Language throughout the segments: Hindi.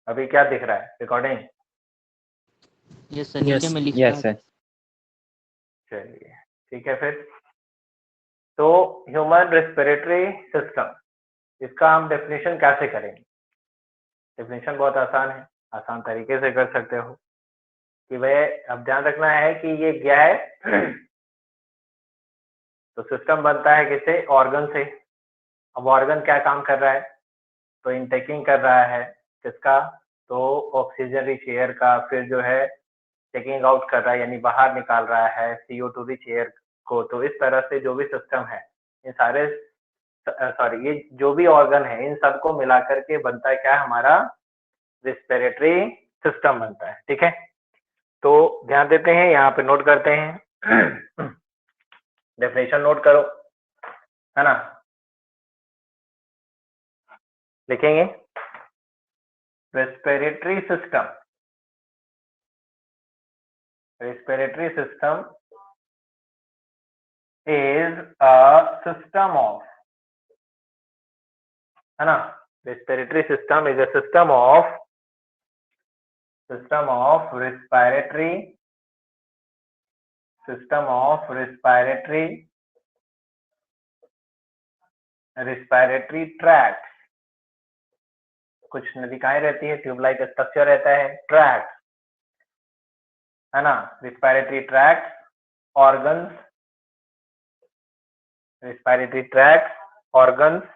अभी क्या दिख रहा है रिकॉर्डिंग? यस सर, नीचे में लिख यस सर। चलिए ठीक है फिर। तो ह्यूमन रेस्पिरेटरी सिस्टम, इसका हम डेफिनेशन कैसे करेंगे? डेफिनेशन बहुत आसान है, आसान तरीके से कर सकते हो कि भाई अब ध्यान रखना है कि ये क्या है। तो सिस्टम बनता है किससे? ऑर्गन से। अब ऑर्गन क्या काम कर रहा है? तो इनटेकिंग कर रहा है किसका? तो ऑक्सीजन रिच एयर का, फिर जो है टेकिंग आउट कर रहा है यानी बाहर निकाल रहा है CO2 रिच एयर को। तो इस तरह से जो भी सिस्टम है, इन सारे सॉरी ये जो भी ऑर्गन है इन सबको मिलाकर के बनता है क्या? हमारा रिस्पिरेटरी सिस्टम बनता है। ठीक है, तो ध्यान देते हैं, यहाँ पे नोट करते हैं। डेफिनेशन नोट करो, है ना? लिखेंगे respiratory system. Respiratory system is a system of, है ना? Respiratory system is a system of respiratory tract. कुछ नलिकाएं रहती है, ट्यूबलाइट स्ट्रक्चर रहता है, ट्रैक्ट, है ना? Respiratory tract, organs, respiratory tracts, organs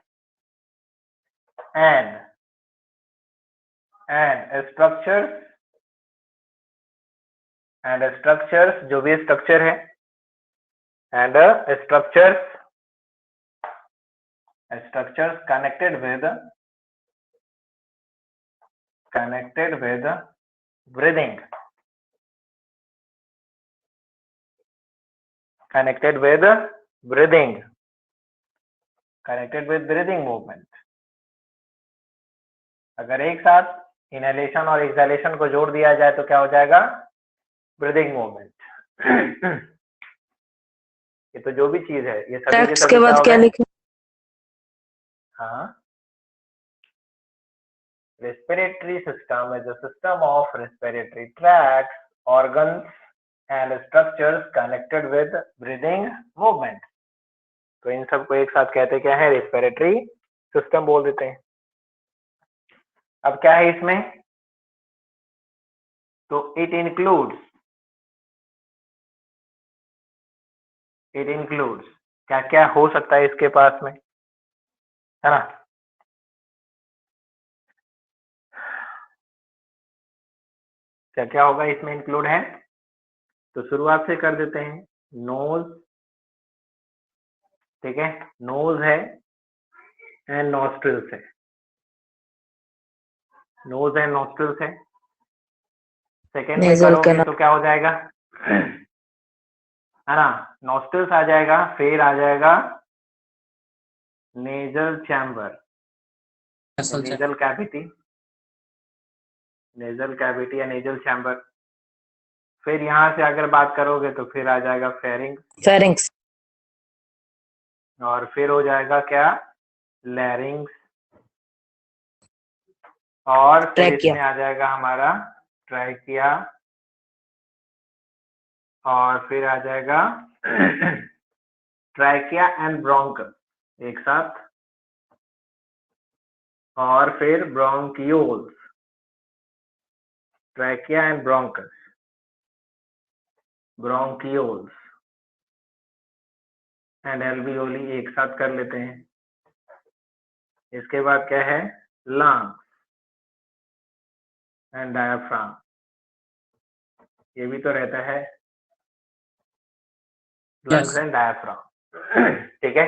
and structures जो भी स्ट्रक्चर है, and structures connected with breathing, connected with breathing movement। अगर एक साथ इनहेलेशन और एक्सहेलेशन को जोड़ दिया जाए तो क्या हो जाएगा? Breathing movement. ये तो जो भी चीज है ये सभी के सभी के बाद क्या लिखें? हाँ, respiratory system is a system of respiratory tracts, organs and structures connected with breathing movement। तो इन सबको एक साथ कहते क्या है? रेस्पिरेटरी सिस्टम बोल देते हैं। अब क्या है इसमें? तो इट इंक्लूड्स क्या क्या हो सकता है इसके पास में, है ना? क्या क्या होगा इसमें इंक्लूड है? तो शुरुआत से कर देते हैं। नोज, ठीक है, नोज है एंड नॉस्ट्रिल्स है, नोज एंड नॉस्ट्रिल्स है। सेकेंड में करोगे तो क्या हो जाएगा? है ना? नॉस्ट्रिल्स आ जाएगा, फिर आ जाएगा नेजल चैम्बर, नेजल कैविटी या नेजल चैम्बर। फिर यहाँ से अगर बात करोगे तो फिर आ जाएगा फेरिंग्स, और फिर हो जाएगा क्या? लैरिंग्स, और फिर इसमें आ जाएगा हमारा ट्रैकिया, और फिर आ जाएगा ट्रैकिया एंड ब्रोंकस एक साथ, और फिर bronchioles, trachea and bronchus, bronchioles and alveoli एक साथ कर लेते हैं। इसके बाद क्या है? लंग्स एंड डायाफ्राम, ये भी तो रहता है, लंग्स एंड डायाफ्राम। ठीक है,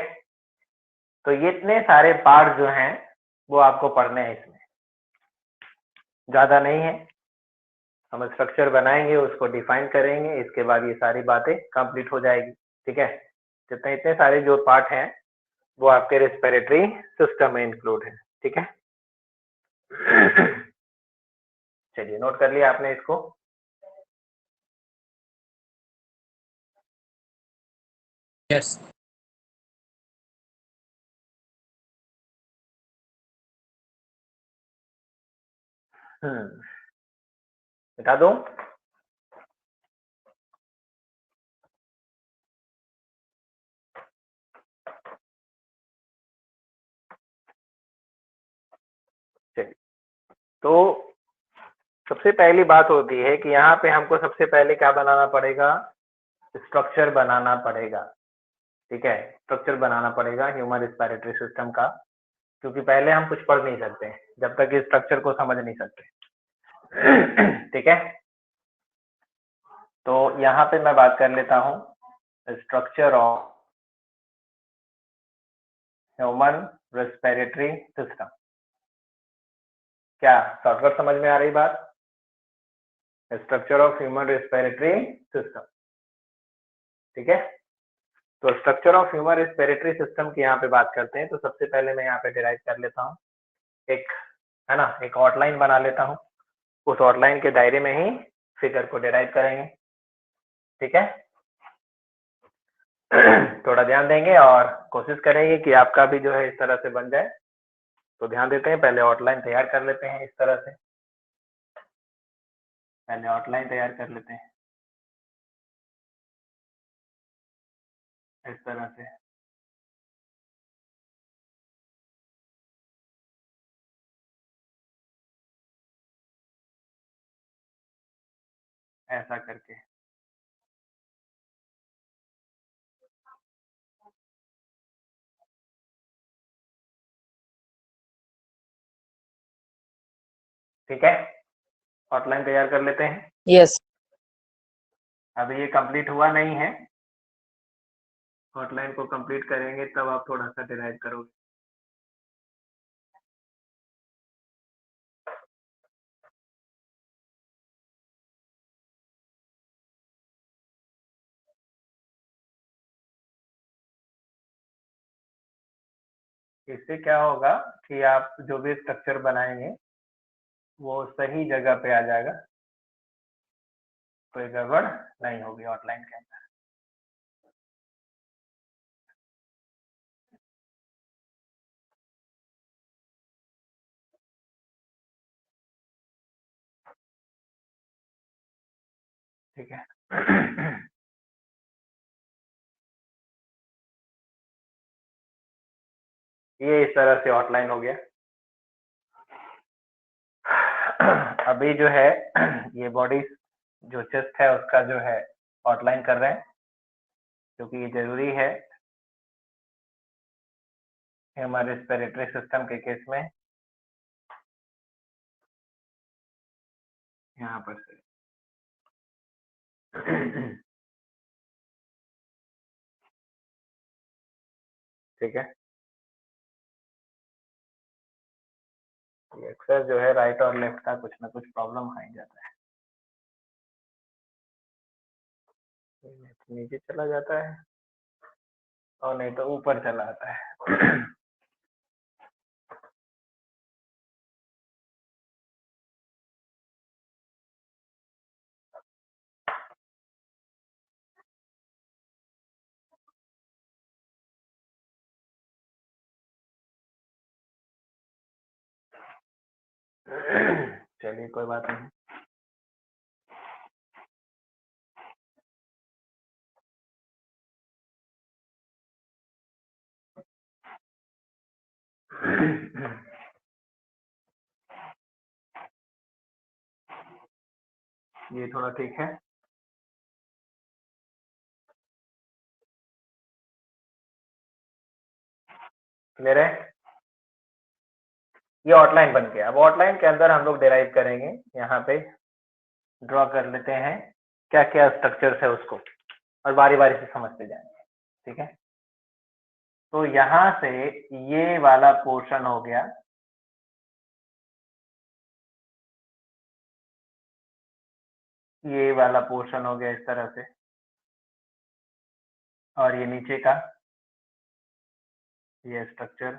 तो ये इतने सारे पार्ट जो हैं वो आपको पढ़ने हैं, इसमें ज्यादा नहीं है। हम स्ट्रक्चर बनाएंगे, उसको डिफाइन करेंगे, इसके बाद ये सारी बातें कंप्लीट हो जाएगी। ठीक है, जितने इतने सारे जो पार्ट हैं वो आपके रेस्पिरेटरी सिस्टम में इंक्लूड है। ठीक है, चलिए नोट कर लिया आपने इसको। यस। बता दूं? चलिए, तो सबसे पहली बात होती है कि यहाँ पे हमको सबसे पहले क्या बनाना पड़ेगा? स्ट्रक्चर बनाना पड़ेगा। ठीक है, स्ट्रक्चर बनाना पड़ेगा ह्यूमन रेस्पिरेटरी सिस्टम का, क्योंकि पहले हम कुछ पढ़ नहीं सकते जब तक इस स्ट्रक्चर को समझ नहीं सकते। ठीक है, तो यहाँ पे मैं बात कर लेता हूँ structure of human respiratory system. क्या शॉर्टकट समझ में आ रही बात? Structure of human respiratory system. ठीक है, तो structure of human respiratory system की यहाँ पे बात करते हैं। तो सबसे पहले मैं यहाँ पे डिराइव कर लेता हूँ एक, है ना, एक आउटलाइन बना लेता हूँ। उस आउटलाइन के दायरे में ही फिगर को डिराइव करेंगे। ठीक है, थोड़ा ध्यान देंगे और कोशिश करेंगे कि आपका भी जो है इस तरह से बन जाए। तो ध्यान देते हैं, पहले आउटलाइन तैयार कर लेते हैं इस तरह से। पहले आउटलाइन तैयार कर लेते हैं इस तरह से। ऐसा करके ठीक है, आउटलाइन तैयार कर लेते हैं। यस। अभी ये कंप्लीट हुआ नहीं है, आउटलाइन को कंप्लीट करेंगे तब आप थोड़ा सा डिराइव करोगे। इससे क्या होगा कि आप जो भी स्ट्रक्चर बनाएंगे वो सही जगह पे आ जाएगा, कोई गड़बड़ नहीं होगी आउटलाइन के अंदर। ठीक है, ये इस तरह से आउटलाइन हो गया। अभी जो है ये बॉडी जो चेस्ट है उसका जो है आउटलाइन कर रहे हैं, क्योंकि ये जरूरी है हमारे रेस्पिरेटरी सिस्टम के केस में। यहाँ पर से ठीक है, अक्सर जो है राइट और लेफ्ट का कुछ ना कुछ प्रॉब्लम आ ही जाता है। नीचे चला जाता है और नहीं तो ऊपर चला आता है। चलिए कोई बात नहीं। ये थोड़ा ठीक है, क्लियर है? ये आउटलाइन बन गया। अब आउटलाइन के अंदर हम लोग डिराइव करेंगे, यहाँ पे ड्रॉ कर लेते हैं क्या क्या स्ट्रक्चर्स है उसको, और बारी बारी से समझते जाएंगे। ठीक है, तो यहाँ से ये वाला पोर्शन हो गया, ये वाला पोर्शन हो गया इस तरह से, और ये नीचे का ये स्ट्रक्चर,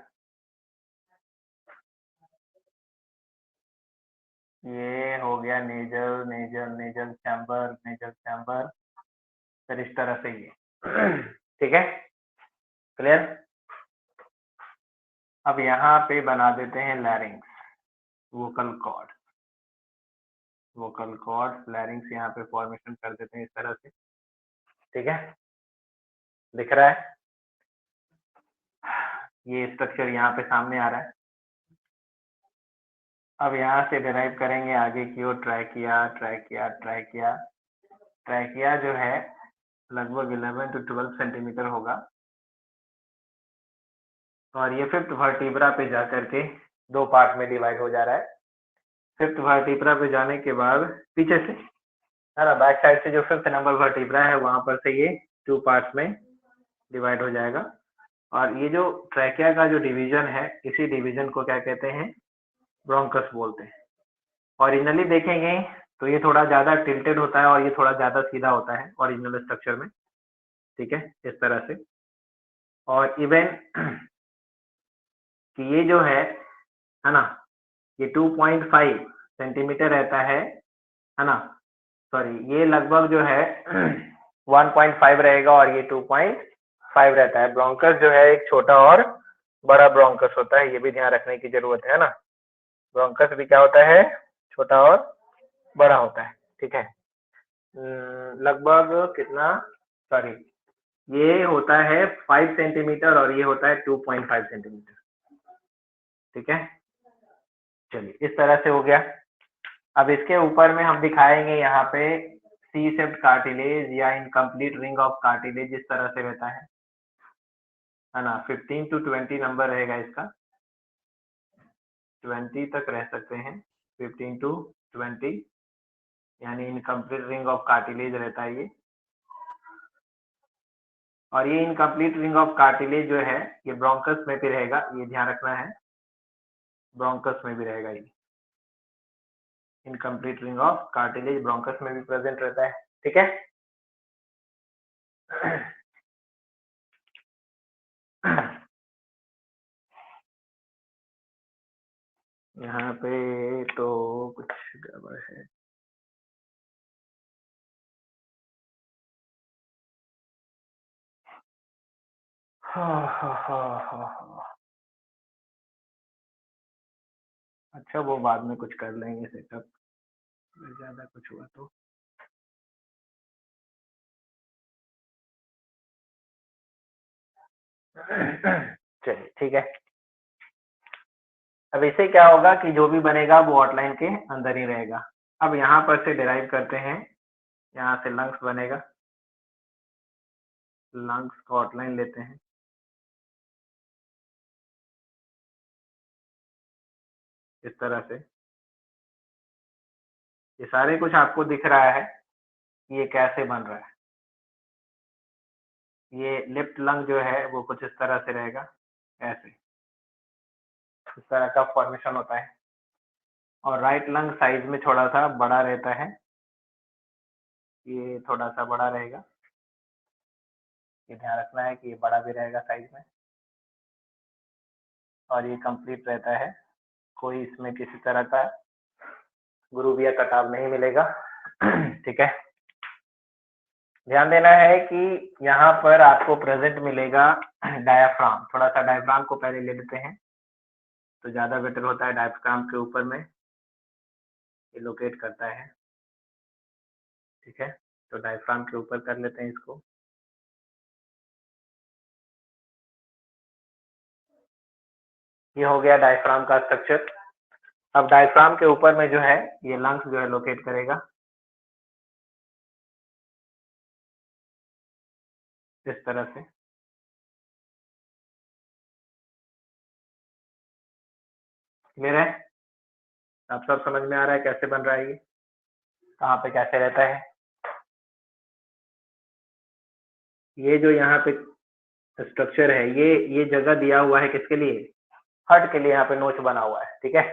ये हो गया nasal nasal nasal chamber nasal chamber, फिर इस तरह से ये। ठीक है, क्लियर? अब यहाँ पे बना देते हैं larynx, vocal cord. Vocal cords, larynx यहाँ पे फॉर्मेशन कर देते हैं इस तरह से, ठीक है, दिख रहा है, ये स्ट्रक्चर यहाँ पे सामने आ रहा है। अब यहाँ से डिराइव करेंगे आगे की ओर, ट्रैकिया, ट्रैकिया, ट्रैकिया, ट्रैकिया जो है लगभग 11 to 12 सेंटीमीटर होगा, और ये फिफ्थ वर्टिब्रा पे जा करके दो पार्ट में डिवाइड हो जा रहा है। फिफ्थ वर्टिब्रा पे जाने के बाद पीछे से है ना, बैक साइड से जो फिफ्थ नंबर वर्टिब्रा है वहां पर से ये 2 पार्ट्स में डिवाइड हो जाएगा। और ये जो ट्रैकिया का जो डिवीजन है, इसी डिवीजन को क्या कहते हैं, ब्रोंकस बोलते हैं। ओरिजिनली देखेंगे तो ये थोड़ा ज्यादा टिल्टेड होता है और ये थोड़ा ज्यादा सीधा होता है ओरिजिनल स्ट्रक्चर में, ठीक है, इस तरह से। और इवन कि ये जो है ना, ये 2.5 सेंटीमीटर रहता है ना, सॉरी ये लगभग जो है 1.5 रहेगा और ये 2.5 रहता है। ब्रोंकस जो है एक छोटा और बड़ा ब्रोंकस होता है, ये भी ध्यान रखने की जरूरत है ना, ब्रोंकस भी क्या होता है, छोटा और बड़ा होता है, ठीक है। लगभग कितना, सॉरी ये होता है 5 सेंटीमीटर और ये होता है 2.5 सेंटीमीटर, ठीक है। चलिए इस तरह से हो गया। अब इसके ऊपर में हम दिखाएंगे यहाँ पे सी सेप्ट कार्टिलेज या इनकम्प्लीट रिंग ऑफ कार्टिलेज, इस तरह से रहता है ना। 15 to 20 नंबर रहेगा इसका, 20 तक रह सकते हैं, 15 to 20 यानी इनकम्प्लीट रिंग ऑफ कार्टिलेज रहता है ये। और ये इनकम्प्लीट रिंग ऑफ कार्टिलेज जो है ये ब्रोंकस में भी रहेगा, ये ध्यान रखना है, ब्रोंकस में भी रहेगा ये। Incomplete ring of cartilage bronchus में भी प्रेजेंट रहता है, ठीक है। यहाँ पे तो कुछ गड़बड़ है, अच्छा वो बाद में कुछ कर लेंगे सेटअप, ज्यादा कुछ हुआ तो। चलिए ठीक है। अब इससे क्या होगा कि जो भी बनेगा वो आउटलाइन के अंदर ही रहेगा। अब यहाँ पर से डिराइव करते हैं, यहाँ से लंग्स बनेगा, लंग्स को आउटलाइन लेते हैं, इस तरह से। ये सारे कुछ आपको दिख रहा है ये कैसे बन रहा है। ये लेफ्ट लंग जो है वो कुछ इस तरह से रहेगा, ऐसे इस तरह का फॉर्मेशन होता है। और राइट लंग साइज में थोड़ा सा बड़ा रहता है, ये थोड़ा सा बड़ा रहेगा, ये ध्यान रखना है कि ये बड़ा भी रहेगा साइज में। और ये कंप्लीट रहता है, कोई इसमें किसी तरह का ग्रूव या कटाव नहीं मिलेगा, ठीक है। ध्यान देना है कि यहाँ पर आपको प्रेजेंट मिलेगा डायाफ्राम। थोड़ा सा डायाफ्राम को पहले ले लेते हैं तो ज्यादा बेटर होता है। डायाफ्राम के ऊपर में ये लोकेट करता है, ठीक है। तो डायाफ्राम के ऊपर कर लेते हैं इसको। ये हो गया डायफ्राम का स्ट्रक्चर। अब डायफ्राम के ऊपर में जो है ये लंग्स जो है लोकेट करेगा, इस तरह से। क्लियर है? आप सब समझ में आ रहा है कैसे बन रहा है, ये कहाँ पे कैसे रहता है। ये जो यहाँ पे स्ट्रक्चर है, ये जगह दिया हुआ है किसके लिए, हर्ट के लिए। यहाँ पे नोच बना हुआ है, ठीक है।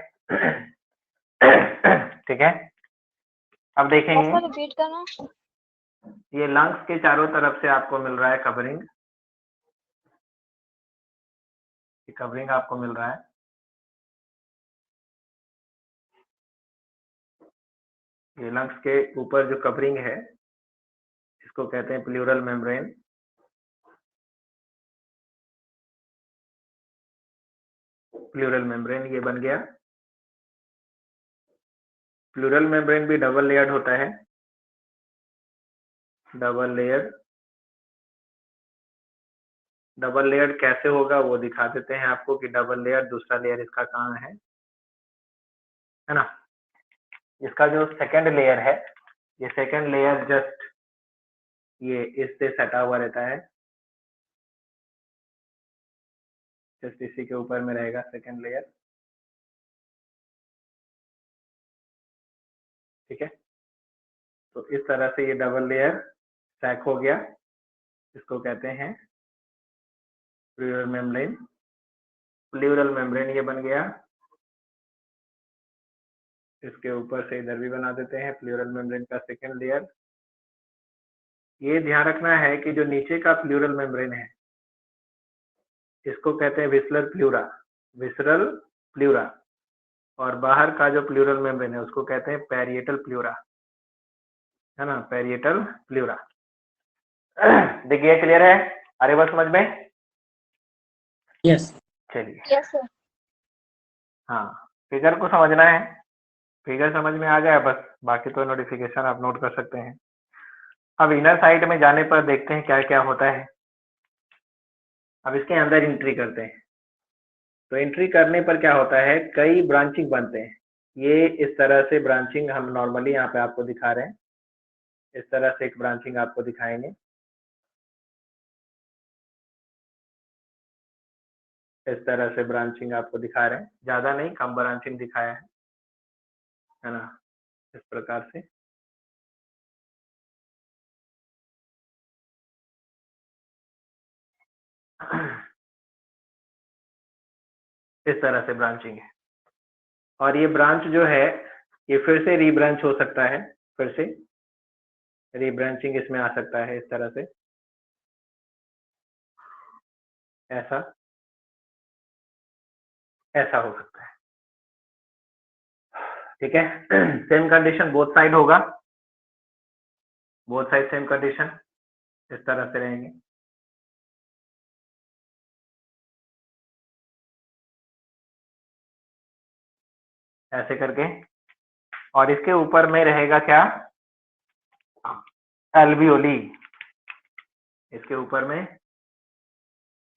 ठीक है। अब देखेंगे रिपीट करना। ये लंग्स के चारों तरफ से आपको मिल रहा है कवरिंग, ये कवरिंग आपको मिल रहा है। ये लंग्स के ऊपर जो कवरिंग है इसको कहते हैं प्लूरल मेम्ब्रेन। प्लूरल मेम्ब्रेन ये बन गया। प्लूरल मेम्ब्रेन भी डबल लेयर्ड होता है, डबल लेयर्ड कैसे होगा वो दिखा देते हैं आपको कि डबल लेयर, दूसरा लेयर इसका कहाँ है ना। इसका जो सेकंड लेयर है, ये सेकंड लेयर जस्ट ये इससे सटा हुआ रहता है, जस्ट इसी के ऊपर में रहेगा सेकंड लेयर, ठीक है। तो इस तरह से ये डबल लेयर स्टैक हो गया, इसको कहते हैं प्लूरल मेम्ब्रेन। प्लूरल मेम्ब्रेन ये बन गया, इसके ऊपर से इधर भी बना देते हैं प्लूरल मेम्ब्रेन का सेकंड लेयर। ये ध्यान रखना है कि जो नीचे का प्लूरल मेम्ब्रेन है इसको कहते हैं विसरल प्लूरा, और बाहर का जो प्लूरल मेम्ब्रेन है उसको कहते हैं पैरिएटल प्लूरा, है ना, पैरिएटल प्लूरा। दिख गया, क्लियर है, अरे बस समझ में? Yes. चलिए, Yes, sir. हाँ, फिगर को समझना है, फिगर समझ में आ गया बस, बाकी तो नोटिफिकेशन आप नोट कर सकते हैं। अब इनर साइड में जाने पर देखते हैं क्या क्या होता है। अब इसके अंदर एंट्री करते हैं, तो एंट्री करने पर क्या होता है, कई ब्रांचिंग बनते हैं। ये इस तरह से ब्रांचिंग हम नॉर्मली यहाँ पे आपको दिखा रहे हैं, इस तरह से एक ब्रांचिंग आपको दिखाएंगे, इस तरह से ब्रांचिंग आपको दिखा रहे हैं, ज्यादा नहीं, कम ब्रांचिंग दिखाया है ना, इस प्रकार से। इस तरह से ब्रांचिंग है, और ये ब्रांच जो है ये फिर से रीब्रांच हो सकता है, फिर से रीब्रांचिंग इसमें आ सकता है, इस तरह से, ऐसा ऐसा हो सकता है, ठीक है। सेम कंडीशन बोथ साइड होगा, बोथ साइड सेम कंडीशन इस तरह से रहेंगे। ऐसे करके, और इसके ऊपर में रहेगा क्या, एल्वियोली, इसके ऊपर में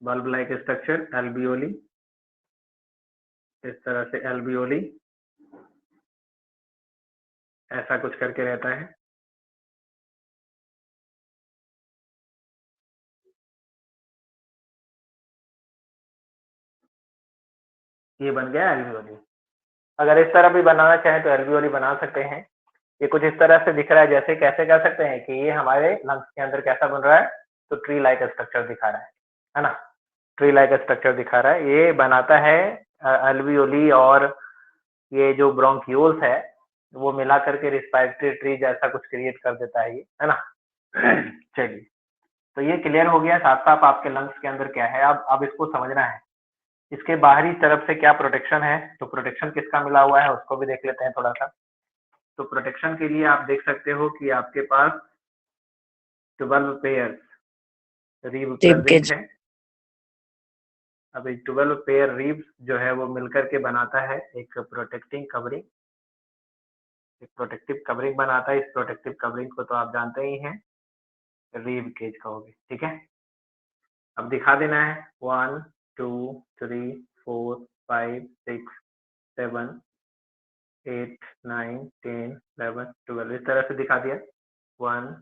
बल्ब लाइक स्ट्रक्चर एल्वियोली, इस तरह से एल्वियोली ऐसा कुछ करके रहता है। ये बन गया एल्वियोली। अगर इस तरह भी बनाना चाहें तो एल्वियोली बना सकते हैं। ये कुछ इस तरह से दिख रहा है, जैसे कैसे कह सकते हैं कि ये हमारे लंग्स के अंदर कैसा बन रहा है, तो ट्री लाइक स्ट्रक्चर दिखा रहा है ना, ट्री लाइक स्ट्रक्चर दिखा रहा है। ये बनाता है एल्वियोली, और ये जो ब्रोंकियोल्स है वो मिला करके रिस्पायरेटरी ट्री जैसा कुछ क्रिएट कर देता है ये, है ना। चलिए, तो ये क्लियर हो गया साफ साफ आपके लंग्स के अंदर क्या है। अब इसको समझना है, इसके बाहरी तरफ से क्या प्रोटेक्शन है, तो प्रोटेक्शन किसका मिला हुआ है उसको भी देख लेते हैं थोड़ा सा। तो प्रोटेक्शन के लिए आप देख सकते हो कि आपके पास 12 पेयर रिब प्रेजेंट है। अब 12 पेयर रिब्स जो है वो मिलकर के बनाता है एक प्रोटेक्टिंग कवरिंग, एक प्रोटेक्टिव कवरिंग बनाता है। इस प्रोटेक्टिव कवरिंग को तो आप जानते ही हैं, रिब केज कहोगे, ठीक है। अब दिखा देना है 1 2 3 4 5 6 7 8 9 10 11 12, इस तरह से दिखा दिया। 1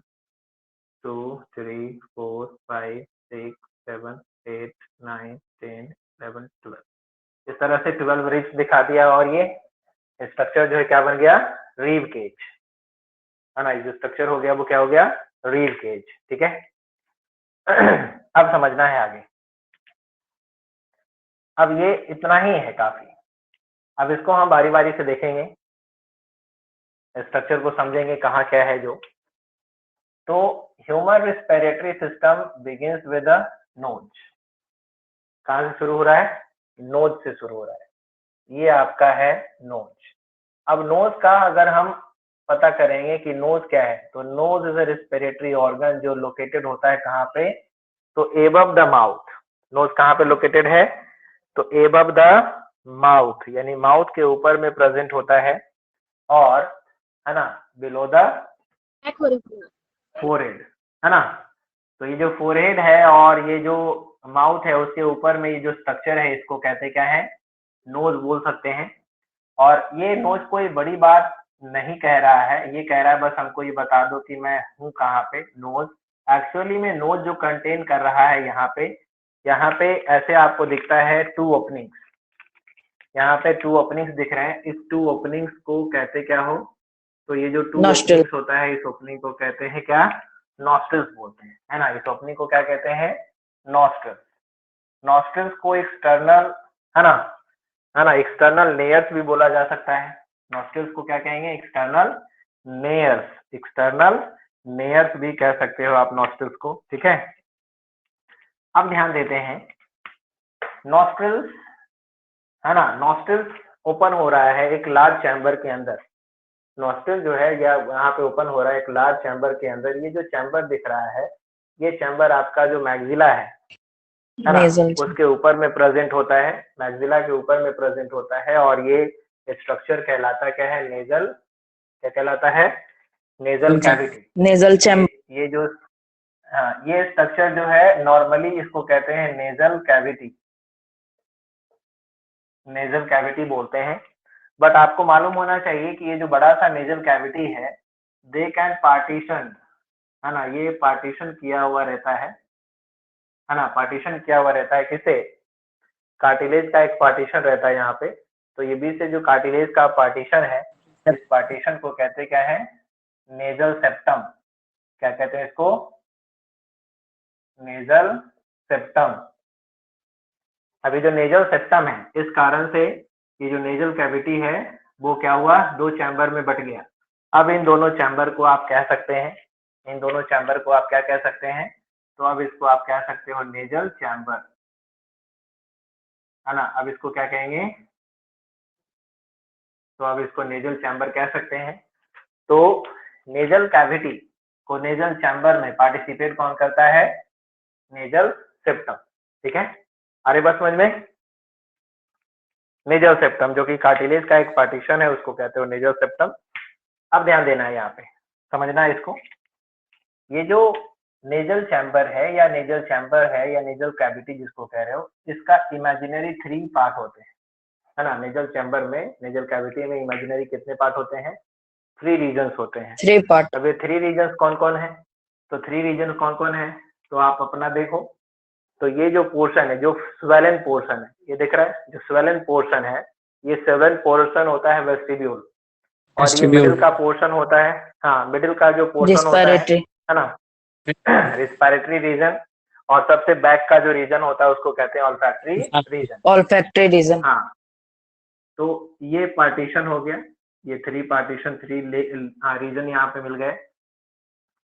2 3 4 5 6 7 8 9 10 11 12, इस तरह से 12 रिब्स दिखा दिया। और ये स्ट्रक्चर जो है क्या बन गया, रिब केज, है ना। जो स्ट्रक्चर हो गया वो क्या हो गया, रिब केज, ठीक है। अब समझना है आगे। अब ये इतना ही है काफी। अब इसको हम बारी बारी से देखेंगे, स्ट्रक्चर को समझेंगे कहाँ क्या है जो। तो human respiratory system begins with a knows. कहाँ से शुरू हो रहा है, नोज से शुरू हो रहा है। ये आपका है नोज। अब नोज का अगर हम पता करेंगे कि नोज क्या है, तो nose is a respiratory organ जो लोकेटेड होता है कहाँ पे, तो एबव द माउथ। नोज कहाँ पे लोकेटेड है, तो एबव द माउथ, यानी माउथ के ऊपर में प्रेजेंट होता है। और है ना, बिलो द फोरहेड, है ना। तो ये जो फोरहेड है और ये जो माउथ है उसके ऊपर में ये जो स्ट्रक्चर है इसको कहते क्या है, नोज बोल सकते हैं। और ये नोज कोई बड़ी बात नहीं कह रहा है, ये कह रहा है बस हमको ये बता दो कि मैं हूँ कहाँ पे, नोज। एक्चुअली में नोज जो कंटेन कर रहा है यहाँ पे ऐसे आपको दिखता है 2 ओपनिंग्स, यहाँ पे 2 ओपनिंग्स दिख रहे हैं। इस 2 ओपनिंग्स को कहते क्या हो, तो ये जो 2 Nostril. ओपनिंग्स होता है इस ओपनिंग को कहते हैं क्या, नॉस्ट्रिल्स बोलते हैं, है ना। इस ओपनिंग को क्या कहते हैं, नॉस्ट्रिल्स। नॉस्ट्रिल्स को एक्सटर्नल, है ना, एक्सटर्नल लेयर्स भी बोला जा सकता है। नॉस्ट्रिल्स को क्या कहेंगे, एक्सटर्नल लेयर्स, एक्सटर्नल लेयर्स भी कह सकते हो आप नॉस्ट्रिल्स को, ठीक है। अब ध्यान देते हैं नॉस्ट्रिल्स, है ना, नॉस्ट्रिल्स ओपन हो रहा है एक लार्ज चैम्बर के अंदर। नॉस्ट्रिल जो है या यहाँ पे ओपन हो रहा है एक लार्ज चैम्बर के अंदर। ये जो चैम्बर दिख रहा है ये चैम्बर आपका जो मैक्सिला है ना, Nasal. उसके ऊपर में प्रेजेंट होता है, मैक्सिला के ऊपर में प्रेजेंट होता है। और ये स्ट्रक्चर कहलाता क्या है, नेजल, क्या कहलाता है, नेजल कैविटी। Nasal chamber. ये जो ये स्ट्रक्चर जो है नॉर्मली इसको कहते हैं नेजल कैविटी, नेजल कैविटी बोलते हैं। बट आपको मालूम होना चाहिए कि ये जो बड़ा सा नेजल कैविटी है दे कैन पार्टीशन, है ना, ये पार्टीशन किया हुआ रहता है ना, पार्टीशन किया हुआ रहता है किसे, कार्टिलेज का एक पार्टीशन रहता है यहाँ पे। तो ये बीच से जो कार्टिलेज का पार्टीशन है इस पार्टीशन को कहते क्या है, नेजल सेप्टम। क्या कहते हैं इसको, नेजल सेप्टम। अभी जो नेजल सेप्टम है इस कारण से ये जो नेजल कैविटी है वो क्या हुआ, 2 चैम्बर में बट गया। अब इन दोनों चैम्बर को आप कह सकते हैं, इन दोनों चैम्बर को आप क्या कह सकते हैं, तो अब इसको आप कह सकते हो नेजल चैम्बर, है ना। अब इसको क्या कहेंगे, तो अब इसको नेजल चैम्बर कह सकते हैं। तो नेजल कैविटी को नेजल चैम्बर में पार्टिसिपेट कौन करता है, नेजल सेप्टम, ठीक है। अरे बस समझ में, नेजल सेप्टम जो कि कार्टिलेज का एक पार्टीशन है उसको कहते हो नेजल सेप्टम। अब ध्यान देना है यहाँ पे, समझना है इसको। ये जो नेजल चैम्बर है या नेजल चैम्बर है या नेजल कैविटी जिसको कह रहे हो, इसका इमेजिनरी 3 पार्ट होते हैं, है ना। नेजल चैम्बर में, नेजल कैविटी में इमेजिनरी कितने पार्ट होते हैं, 3 रीजन्स होते हैं। 3 part. अब ये 3 रीजन्स कौन कौन है, तो 3 रीजन कौन कौन है, तो आप अपना देखो। तो ये जो पोर्शन है, जो स्वेलन पोर्शन है, ये दिख रहा है, जो स्वेलन पोर्शन है ये स्वेलन पोर्शन होता है वेस्टिब्यूल। और ये मिडिल का पोर्शन होता है, हाँ, मिडिल का जो पोर्शन होता Respiratory. है ना, रिस्पिरेटरी रीजन। और सबसे बैक का जो रीजन होता है उसको कहते हैं ऑल्फैक्टरी रीजन। Olfactory region. हाँ, तो ये पार्टीशन हो गया, ये 3 पार्टीशन, 3 रीजन यहाँ पे मिल गए।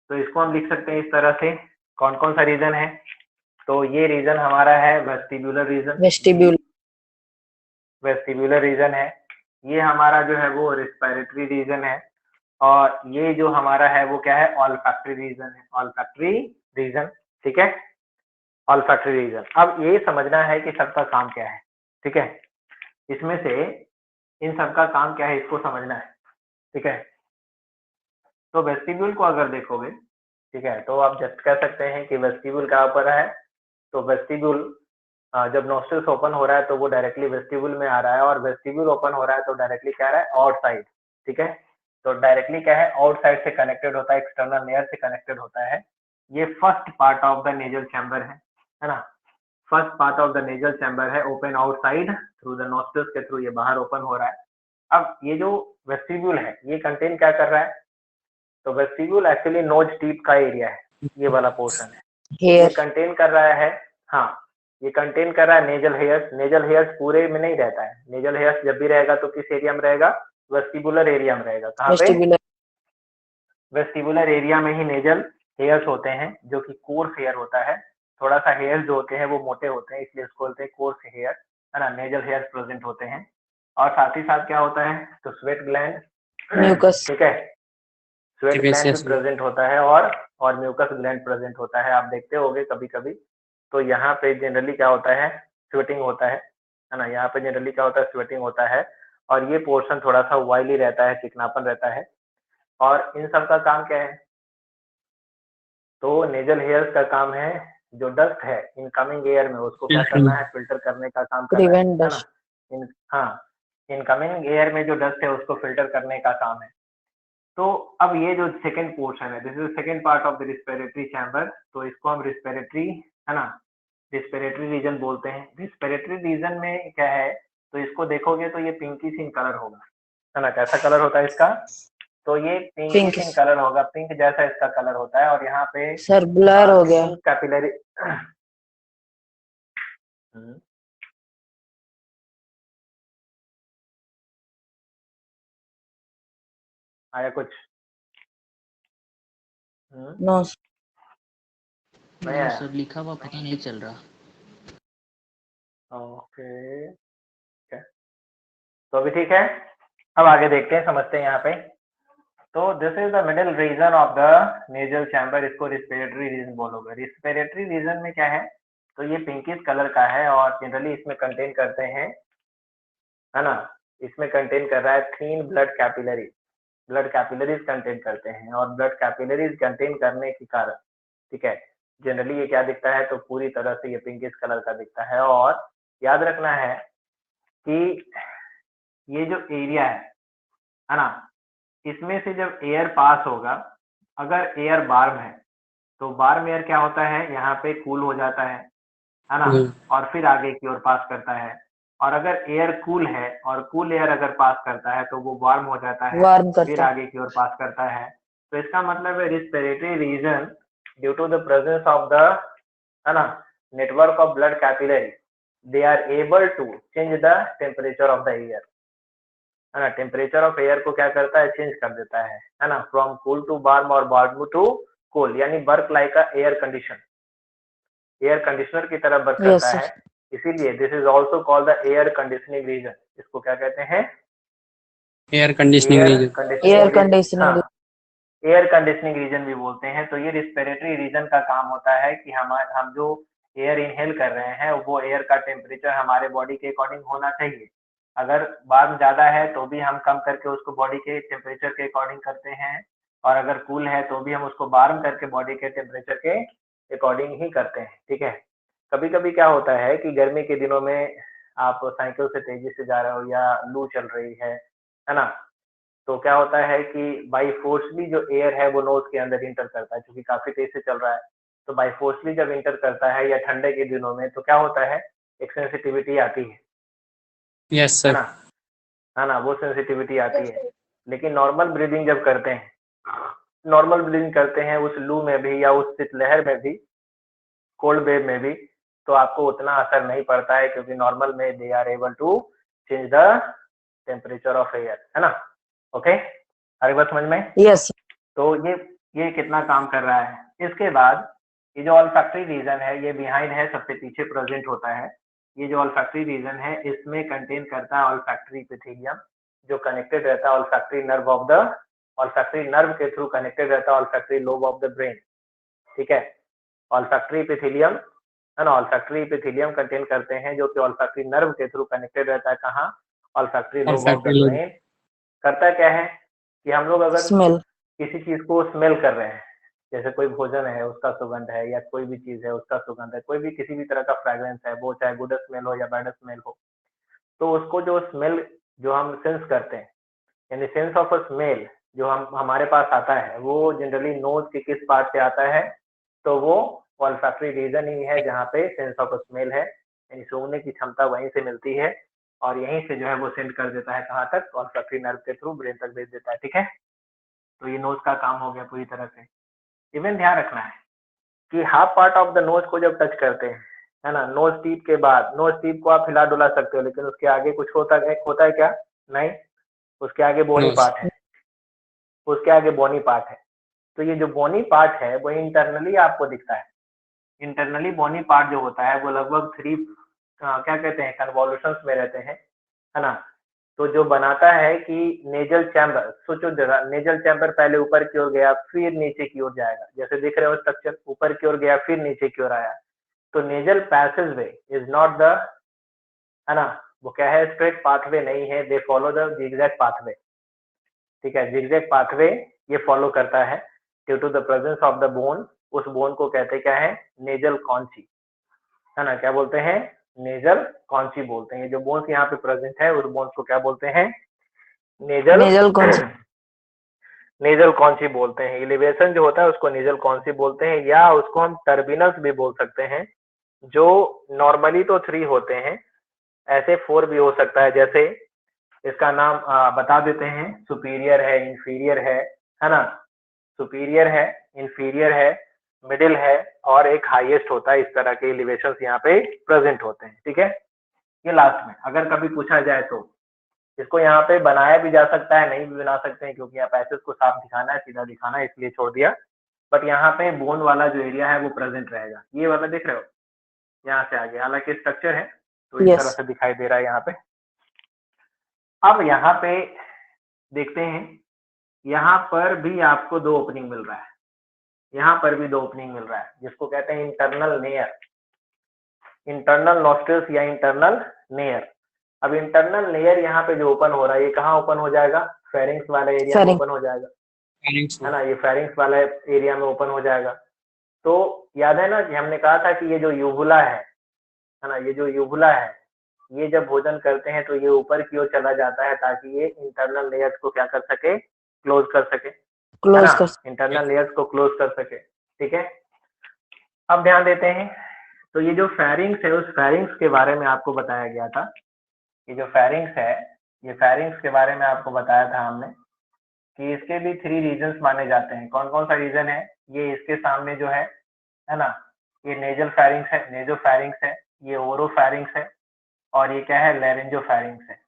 तो इसको हम लिख सकते हैं इस तरह से, कौन कौन सा रीजन है, तो ये रीजन हमारा है vestibular region, Vestibule. Vestibular region है। ये हमारा जो है वो रिस्पिरेटरी रीजन है। और ये जो हमारा है वो क्या है, ऑल्फैक्टरी रीजन है, ऑल्फैक्टरी रीजन, ठीक है, ऑल्फैक्टरी रीजन। अब ये समझना है कि सबका काम क्या है, ठीक है, इसमें से इन सबका काम क्या है इसको समझना है, ठीक है। तो वेस्टिब्यूल को अगर देखोगे, ठीक है, तो आप जस्ट कह सकते हैं कि वेस्टिब्यूल कहाँ पर है, तो वेस्टिब्यूल जब नोस्ट्रिल्स ओपन हो रहा है तो वो डायरेक्टली वेस्टिब्यूल में आ रहा है, और वेस्टिब्यूल ओपन हो रहा है तो डायरेक्टली क्या रहा है, आउटसाइड, ठीक है। तो डायरेक्टली क्या है, आउटसाइड से कनेक्टेड होता है, एक्सटर्नल लेयर से कनेक्टेड होता है। ये first part of the nasal chamber है ना, first part of the nasal chamber है, open outside through the nostrils के थ्रू ये बाहर ओपन हो रहा है। अब ये जो वेस्टिब्यूल है ये कंटेन क्या कर रहा है, तो वेस्टिब्यूल एक्चुअली नोज टिप का एरिया है, ये वाला पोर्शन है, ये Hair. कंटेन कर रहा है, हाँ, ये कंटेन कर रहा है नेजल हेयर्स। नेजल हेयर्स पूरे में नहीं रहता है, नेजल हेयर्स जब भी रहेगा तो किस एरिया में रहेगा, वेस्टिबुलर एरिया में रहेगा। कहाँ पे, Vestibular. वेस्टिबुलर एरिया में ही नेजल हेयर्स होते हैं, जो कि कोर्स हेयर होता है। थोड़ा सा हेयर्स जो होते हैं वो मोटे होते हैं, इसलिए इसको बोलते हैं कोर्स हेयर, है ना, नेजल हेयर्स प्रेजेंट होते हैं। और साथ ही साथ क्या होता है, तो स्वेट ग्लैंड, Mucus. ठीक है, स्वेट ग्लैंड भी प्रेजेंट होता है, और म्यूकस ग्लैंड प्रेजेंट होता है। आप देखते होगे कभी कभी, तो यहाँ पे जनरली क्या होता है, स्वेटिंग होता है ना, यहाँ पे जनरली क्या होता है, स्वेटिंग होता है। और ये पोर्शन थोड़ा सा ऑयली रहता है, चिकनापन रहता है। और इन सब का काम क्या है? तो नेजल हेयर्स का काम है जो डस्ट है इनकमिंग एयर में उसको क्या करना है? फिल्टर करने का काम करना Prevent है ना? dust. हाँ, इनकमिंग एयर में जो डस्ट है उसको फिल्टर करने का काम है। तो अब ये जो सेकंड पोर्शन है, this is second part of the respiratory chamber, तो इसको हम रिस्पिरेटरी, है ना, रिस्पिरेटरी रीजन बोलते हैं। रिस्पिरेटरी रीजन में क्या है? तो इसको देखोगे तो ये पिंकी इन कलर होगा, है ना? कैसा कलर होता है इसका? तो ये पिंकी Pink. इन कलर होगा, पिंक जैसा इसका कलर होता है। और यहाँ पे Sir, blur हो गया. पिंक कैपिलरी आया कुछ? No. नहीं नहीं आया? सर, लिखा हुआ पता नहीं चल रहा। ओके, तो अभी ठीक है। अब आगे देखते हैं, समझते हैं यहाँ पे। तो this is the middle region of the nasal chamber, इसको रिस्पिरेटरी रीजन बोलोगे। रिस्पिरेटरी रीजन में क्या है? तो ये पिंकिश कलर का है और जनरली इसमें कंटेन करते हैं, है ना, इसमें कंटेन कर रहा है thin blood capillary, blood capillaries contain करते हैं। और ब्लड कैपिलरीज कंटेन करने के कारण, ठीक है, जनरली ये क्या दिखता है? तो पूरी तरह से ये पिंकिश कलर का दिखता है। और याद रखना है कि ये जो एरिया है ना, इसमें से जब एयर पास होगा, अगर एयर बार्म है तो बार्म एयर क्या होता है? यहाँ पे कूल हो जाता है ना, और फिर आगे की ओर पास करता है। और अगर एयर कूल है और कूल एयर अगर पास करता है तो वो वार्म हो जाता है, Warm फिर करता. आगे की ओर पास करता है। तो इसका मतलब है respiratory region due to the presence of the, है ना, network of blood capillary, they are able to change the temperature of the air, है ना। टेम्परेचर ऑफ एयर को क्या करता है? चेंज कर देता है ना, फ्रॉम कूल टू वार्म और वार्म टू कूल, यानी work like a air condition, air conditioner की तरह वर्क Yes, करता sir. है। इसीलिए this is also called the air conditioning region. इसको क्या कहते हैं? Air conditioning air region. Air conditioning region. conditioning. हाँ, एयर कंडीशनिंग रीजन भी बोलते हैं। तो ये रिस्पिरेटरी रीजन का काम होता है कि हम जो एयर इनहेल कर रहे हैं वो एयर का टेम्परेचर हमारे बॉडी के अकॉर्डिंग होना चाहिए। अगर वार्म ज्यादा है तो भी हम कम करके उसको बॉडी के टेम्परेचर के अकॉर्डिंग करते हैं, और अगर कूल है तो भी हम उसको वार्म करके बॉडी के टेम्परेचर के अकॉर्डिंग ही करते हैं, ठीक है। कभी कभी क्या होता है कि गर्मी के दिनों में आप साइकिल से तेजी से जा रहे हो या लू चल रही है ना, तो क्या होता है कि बाई फोर्सली जो एयर है वो नोज के अंदर इंटर करता है, क्योंकि काफी तेज से चल रहा है। तो बाई फोर्सली जब इंटर करता है या ठंडे के दिनों में तो क्या होता है? एक सेंसिटिविटी आती यस है सर। ना, है ना, वो सेंसिटिविटी आती है। लेकिन नॉर्मल ब्रीदिंग जब करते हैं, नॉर्मल ब्रीदिंग करते हैं उस लू में भी या उस शीतलहर में भी, कोल्ड वेव में भी, तो आपको उतना असर नहीं पड़ता है, क्योंकि नॉर्मल में they are able to change the temperature of air, है ना। ओके, हर बात समझ में? Yes. तो ये कितना काम कर रहा है। इसके बाद ये जो ऑल्फैक्टरी रीजन है ये बिहाइंड है, सबसे पीछे प्रेजेंट होता है। ये जो ऑल्फैक्टरी रीजन है इसमें कंटेन करता है ऑल्फैक्टरी एपिथेलियम, जो कनेक्टेड रहता है olfactory nerve of the, olfactory nerve के थ्रू कनेक्टेड रहता है olfactory lobe of the brain, ठीक है। ऑल्फैक्टरी एपिथेलियम, है ना, ऑल्फैक्टरी एपिथेलियम कंटेन करते हैं जो कि ऑल्फैक्टरी नर्व के थ्रू कनेक्टेड रहता है कहाँ? ऑल्फैक्टरी और लोब ऑफ द फैक्ट्री लोग। ब्रेन। करता क्या है कि हम लोग अगर Smell. किसी चीज को स्मेल कर रहे हैं, जैसे कोई भोजन है उसका सुगंध है, या कोई भी चीज है उसका सुगंध है, कोई भी किसी भी तरह का फ्रेग्रेंस है, वो चाहे गुड स्मेल हो या बैड स्मेल हो, तो उसको जो स्मेल जो हम सेंस करते हैं, यानी सेंस ऑफ अ स्मेल जो हम हमारे पास आता है वो जनरली नोज के किस पार्ट से आता है? तो वो ऑल्फैक्टरी रीजन ही है जहाँ पे सेंस ऑफ अ स्मेल है, यानी सूंघने की क्षमता वहीं से मिलती है, और यहीं से जो है वो सेंड कर देता है कहाँ तक? ऑल्फैक्टरी नर्व के थ्रू ब्रेन तक भेज देता है, ठीक है। तो ये नोज का काम हो गया पूरी तरह से। इवन ध्यान रखना है कि half part of the nose को जब टच करते हैं, है ना, नोज टिप के बाद, नोज टिप को आप हिला डुला सकते हो, लेकिन उसके आगे कुछ होता है क्या? नहीं, उसके आगे बोनी नोज। पार्ट है, उसके आगे बोनी पार्ट है। तो ये जो बोनी पार्ट है वो इंटरनली आपको दिखता है। इंटरनली बोनी पार्ट जो होता है वो लगभग थ्री, क्या कहते हैं, कन्वॉल्यूशंस में रहते हैं, है ना। तो जो बनाता है कि नेजल चैम्बर, सोचो जरा, नेजल चैम्बर पहले ऊपर की ओर गया फिर नीचे की ओर जाएगा, जैसे दिख रहे हो स्ट्रक्चर, ऊपर की ओर गया फिर नीचे की ओर आया। तो nasal passage way is not the, है ना, वो क्या है? स्ट्रेट पाथवे नहीं है, they follow the zigzag pathway, ठीक है। जिगजैग पाथवे ये फॉलो करता है due to the presence of the bone. उस बोन को कहते क्या है, नेजल कॉन्ची, है ना, क्या बोलते हैं, नेजल कॉन्ची बोलते हैं। ये जो बोन्स यहाँ पे प्रेजेंट है उस बोन्स को क्या बोलते हैं, नेजल नेजल कॉन्ची। नेजल कॉन्ची बोलते हैं। एलिवेशन जो होता है उसको नेजल कॉन्ची बोलते हैं, या उसको हम टर्बिनस भी बोल सकते हैं। जो नॉर्मली तो 3 होते हैं, ऐसे 4 भी हो सकता है। जैसे इसका नाम बता देते हैं, सुपीरियर है, इंफीरियर है ना, सुपीरियर है, इंफीरियर है, मिडिल है और एक हाईएस्ट होता है। इस तरह के एलिवेशंस यहाँ पे प्रेजेंट होते हैं, ठीक है। ये लास्ट में अगर कभी पूछा जाए तो इसको यहाँ पे बनाया भी जा सकता है, नहीं भी बना सकते हैं, क्योंकि यहाँ पैसेज को साफ दिखाना है, सीधा दिखाना है, इसलिए छोड़ दिया। बट यहाँ पे बोन वाला जो एरिया है वो प्रेजेंट रहेगा। ये वाला देख रहे हो, यहाँ से आगे, हालांकि स्ट्रक्चर है तो इस तरह से दिखाई दे रहा है यहाँ पे। अब यहाँ पे देखते हैं, यहाँ पर भी आपको 2 ओपनिंग मिल रहा है, यहाँ पर भी 2 ओपनिंग मिल रहा है, जिसको कहते हैं इंटरनल नेयर, इंटरनल नॉस्ट्रिल्स या इंटरनल नेयर। अब इंटरनल लेयर यहाँ पे जो ओपन हो रहा है, ये कहाँ ओपन हो जाएगा, फेरिंक्स वाले एरिया में ओपन हो जाएगा, है ना, ये फेरिंक्स वाला एरिया में ओपन हो जाएगा। तो याद है ना कि हमने कहा था कि ये जो यूवुला है ना, ये जो यूवुला है, ये जब भोजन करते हैं तो ये ऊपर की ओर चला जाता है ताकि ये इंटरनल लेयर्स को क्या कर सके, क्लोज कर सके, है ना, इंटरनल लेयर्स को क्लोज कर सके, ठीक है। अब ध्यान देते हैं, तो ये जो फेरिंक्स है, उस फेरिंक्स के बारे में आपको बताया गया था। ये जो फेरिंक्स है, ये फेरिंक्स के बारे में आपको बताया था हमने कि इसके भी 3 रीजन्स माने जाते हैं। कौन कौन सा रीजन है, ये इसके सामने जो है ना, ये नेजल फेरिंक्स है, नेजो फेरिंक्स है, ये ओरो फेरिंक्स है और ये क्या है, लैरेंजो फेरिंक्स है।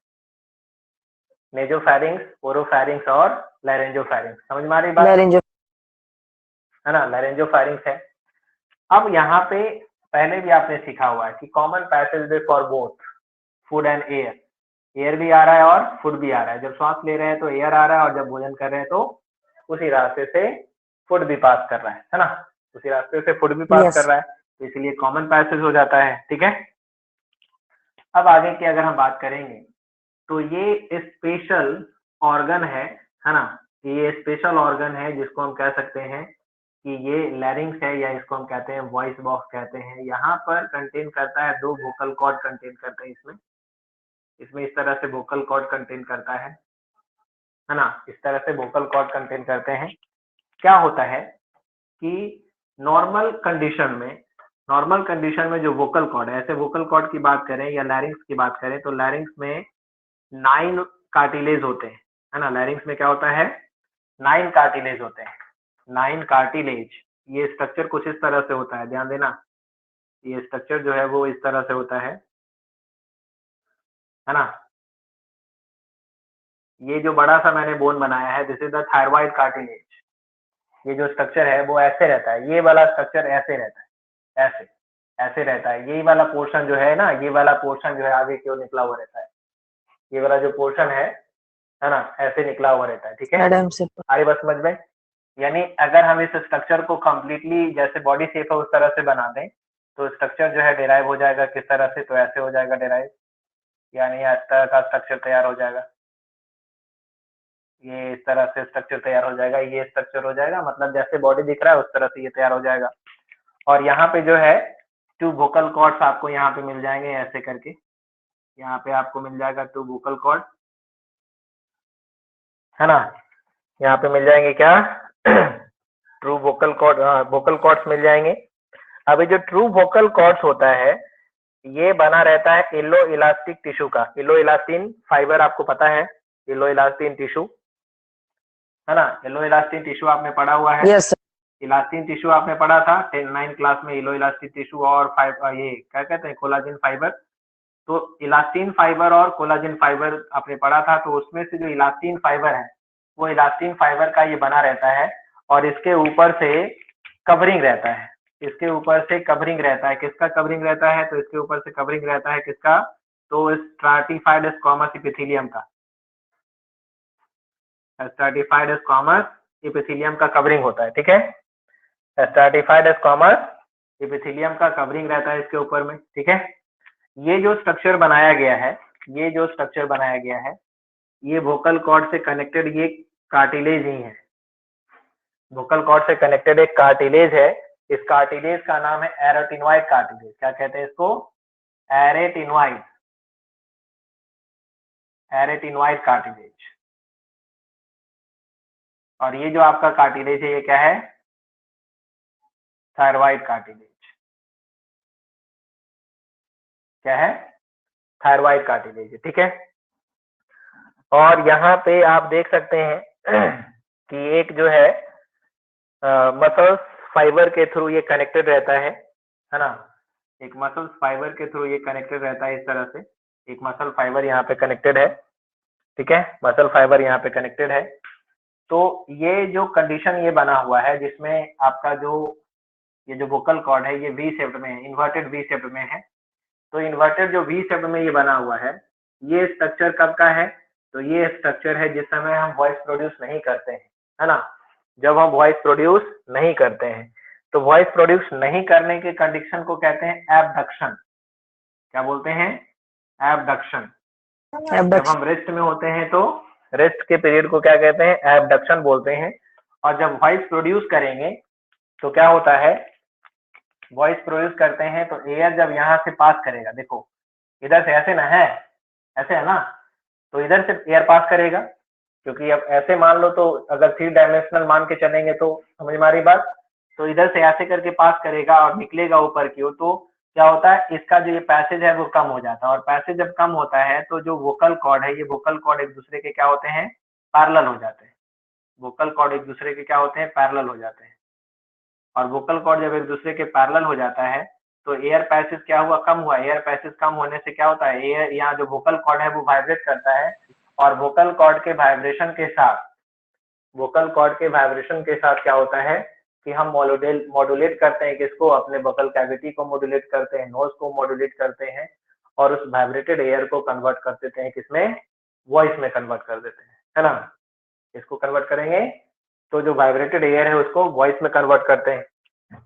नेजो फेरिंक्स, ओरो फेरिंक्स और लैरेंजो फेरिंक्स, समझ में आ रही बात, है ना, लैरेंजो फेरिंक्स है। अब यहाँ पे पहले भी आपने सीखा हुआ है कि common passage way for both food and air, air भी आ रहा है और फूड भी आ रहा है। जब सांस ले रहे हैं तो एयर आ रहा है और जब भोजन कर रहे हैं तो उसी रास्ते से फूड भी पास कर रहा है ना, उसी रास्ते से फूड भी पास कर रहा है, तो इसलिए कॉमन पैसेज हो जाता है, ठीक है। अब आगे की अगर हम बात करेंगे तो ये स्पेशल ऑर्गन है ना, ये स्पेशल ऑर्गन है जिसको हम कह सकते हैं कि ये लैरिंग्स है, या इसको हम कहते हैं वॉइस बॉक्स कहते हैं। यहाँ पर कंटेन करता है 2 वोकल कॉर्ड कंटेन करते हैं इसमें इस तरह से वोकल कॉर्ड कंटेन करता है ना, इस तरह से वोकल कॉर्ड कंटेन करते हैं। क्या होता है कि नॉर्मल कंडीशन में जो वोकल कॉर्ड है, ऐसे वोकल कॉर्ड की बात करें या लैरिंग्स की बात करें, तो लैरिंग्स में 9 कार्टिलेज होते हैं, है ना, लैरिंग्स में क्या होता है, 9 कार्टिलेज होते हैं, 9 कार्टिलेज। ये स्ट्रक्चर कुछ इस तरह से होता है, ध्यान देना, ये स्ट्रक्चर जो है वो इस तरह से होता है ना। ये जो बड़ा सा मैंने बोन बनाया है, this is the thyroid cartilage. ये जो स्ट्रक्चर है वो ऐसे रहता है, ये वाला स्ट्रक्चर ऐसे रहता है, ऐसे रहता है। ये वाला पोर्शन जो है ना, ये वाला पोर्शन जो है आगे की ओर निकला हुआ रहता है, ये वाला जो पोर्शन है ना, ऐसे निकला हुआ रहता है, ठीक है। आगे बस समझ में, यानी अगर हम इस स्ट्रक्चर को कंप्लीटली जैसे बॉडी शेप है उस तरह से बना दें तो स्ट्रक्चर जो है डिराइव हो जाएगा किस तरह से, तो ऐसे हो जाएगा डिराइव, यानी इस तरह का स्ट्रक्चर तैयार हो जाएगा, ये इस तरह से स्ट्रक्चर तैयार हो जाएगा, ये स्ट्रक्चर हो जाएगा, मतलब जैसे बॉडी दिख रहा है उस तरह से ये तैयार हो जाएगा। और यहाँ पे जो है 2 वोकल कॉर्ड्स आपको यहाँ पे मिल जाएंगे, ऐसे करके यहाँ पे आपको मिल जाएगा 2 वोकल कॉर्ड, है ना, यहाँ पे मिल जाएंगे क्या true vocal cord, vocal cords मिल जाएंगे। अभी जो ट्रू वोकल कॉर्ड्स होता है ये बना रहता है इलो इलास्टिक टिश्यू का, इलो इलास्टिन फाइबर आपको पता है, इलो इलास्टिन टिश्यू, है ना, इलो इलास्टिन टिश्यू आपने पढ़ा हुआ है, इलास्टिन टिश्यू आपने पढ़ा था 9 क्लास में, इलो इलास्टिन टिश्यू और ये क्या कहते हैं, कोलाजिन फाइबर। तो इलास्टिन फाइबर और कोलाजिन फाइबर आपने पढ़ा था, तो उसमें से जो इलास्टिन फाइबर है वो इलास्टिन फाइबर का ये बना रहता है और इसके ऊपर से कवरिंग रहता है, इसके ऊपर से कवरिंग रहता है, किसका कवरिंग रहता है, तो इसके ऊपर से कवरिंग रहता है किसका, तो स्ट्राटिफाइड स्क्वामस इपिथेलियम का, स्ट्राटिफाइड स्क्वामस इपिथेलियम का कवरिंग होता है, ठीक है, स्ट्राटिफाइड स्क्वामस इपिथेलियम का कवरिंग रहता है इसके ऊपर में, ठीक है। ये जो स्ट्रक्चर बनाया गया है, ये जो स्ट्रक्चर बनाया गया है, ये वोकल कॉर्ड से कनेक्टेड ये कार्टिलेज ही है, वोकल कॉर्ड से कनेक्टेड एक कार्टिलेज है, इस कार्टिलेज का नाम है एरेटिनॉइड कार्टिलेज। क्या कहते हैं इसको? Arytenoid, arytenoid cartilage. और ये जो आपका कार्टिलेज है ये क्या है? Thyroid cartilage. क्या है? थायरॉइड कार्टिलेज, ठीक है। और यहाँ पे आप देख सकते हैं कि एक जो है मसल्स फाइबर के थ्रू ये कनेक्टेड रहता है ना। एक मसल फाइबर के थ्रू ये कनेक्टेड रहता है इस तरह से, एक मसल फाइबर यहाँ पे कनेक्टेड है, ठीक है, मसल फाइबर यहाँ पे कनेक्टेड है। तो ये जो कंडीशन ये बना हुआ है जिसमें आपका जो ये जो वोकल कॉर्ड है ये वी शेप में है, इन्वर्टेड वी शेप में है। तो इन्वर्टेड जो वी शेप में ये बना हुआ है, ये स्ट्रक्चर कब का है? तो ये स्ट्रक्चर है जिस समय हम वॉइस प्रोड्यूस नहीं करते हैं, है ना, जब हम वॉइस प्रोड्यूस नहीं करते हैं। तो वॉइस प्रोड्यूस नहीं करने के कंडीशन को कहते हैं एबडक्शन। क्या बोलते हैं? एबडक्शन। जब हम रेस्ट में होते हैं तो रेस्ट के पीरियड को क्या कहते हैं? एबडक्शन बोलते हैं। और जब वॉइस प्रोड्यूस करेंगे तो क्या होता है? वॉइस प्रोड्यूस करते हैं तो एयर जब यहाँ से पास करेगा, देखो इधर से ऐसे ना है, ऐसे है ना, तो इधर से एयर पास करेगा, क्योंकि अब ऐसे मान लो तो अगर 3 डायमेंशनल मान के चलेंगे तो समझ में आ रही बात, तो इधर से ऐसे करके पास करेगा और निकलेगा ऊपर की ओर। तो क्या होता है? इसका जो ये पैसेज है वो कम हो जाता है, और पैसेज जब कम होता है तो जो वोकल कॉर्ड है, ये वोकल कॉर्ड एक दूसरे के क्या होते हैं? पैरेलल हो जाते हैं। वोकल कॉर्ड एक दूसरे के क्या होते हैं? पैरेलल हो जाते हैं। और वोकल कॉर्ड जब एक दूसरे के पैरेलल हो जाता है तो एयर पैसेज क्या हुआ? कम हुआ। एयर पैसेज कम होने से क्या होता है? एयर यहाँ जो वोकल कॉर्ड है वो वाइब्रेट करता है, और वोकल कॉर्ड के वाइब्रेशन के साथ, वोकल कॉर्ड के वाइब्रेशन के साथ क्या होता है कि हम मॉड्यूलेट करते हैं किसको? अपने वोकल कैविटी को मॉड्यूलेट करते हैं, नोज को मॉड्यूलेट करते हैं, और उस वाइब्रेटेड एयर को कन्वर्ट कर देते हैं किसमें? वॉइस में कन्वर्ट कर देते हैं, है ना। इसको कन्वर्ट करेंगे तो जो वाइब्रेटेड एयर है उसको वॉइस में कन्वर्ट करते हैं।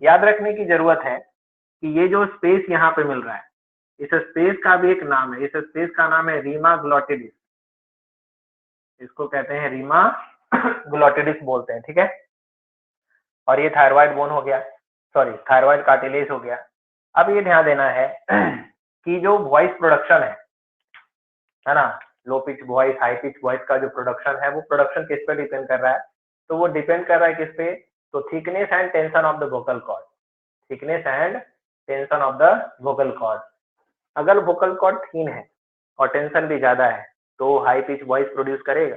याद रखने की जरूरत है कि ये जो स्पेस यहाँ पे मिल रहा है, इस स्पेस का भी एक नाम है, इस स्पेस का नाम है रीमा ग्लोटिडिस। इसको कहते हैं रीमा ग्लोटिडिस बोलते हैं, ठीक है। और ये थायरॉइड बोन हो गया, सॉरी थायरॉइड कार्टिलेज हो गया। अब ये ध्यान देना है कि जो वॉइस प्रोडक्शन है ना, लो pitch voice, high pitch voice का जो प्रोडक्शन है वो प्रोडक्शन किस पे डिपेंड कर रहा है? तो वो डिपेंड कर रहा है किस पे? तो thickness and tension of the vocal cord, thickness and tension of the vocal cord. अगर वोकल कॉर्ड थीन है और टेंशन भी ज्यादा है तो हाई पिच वॉइस प्रोड्यूस करेगा,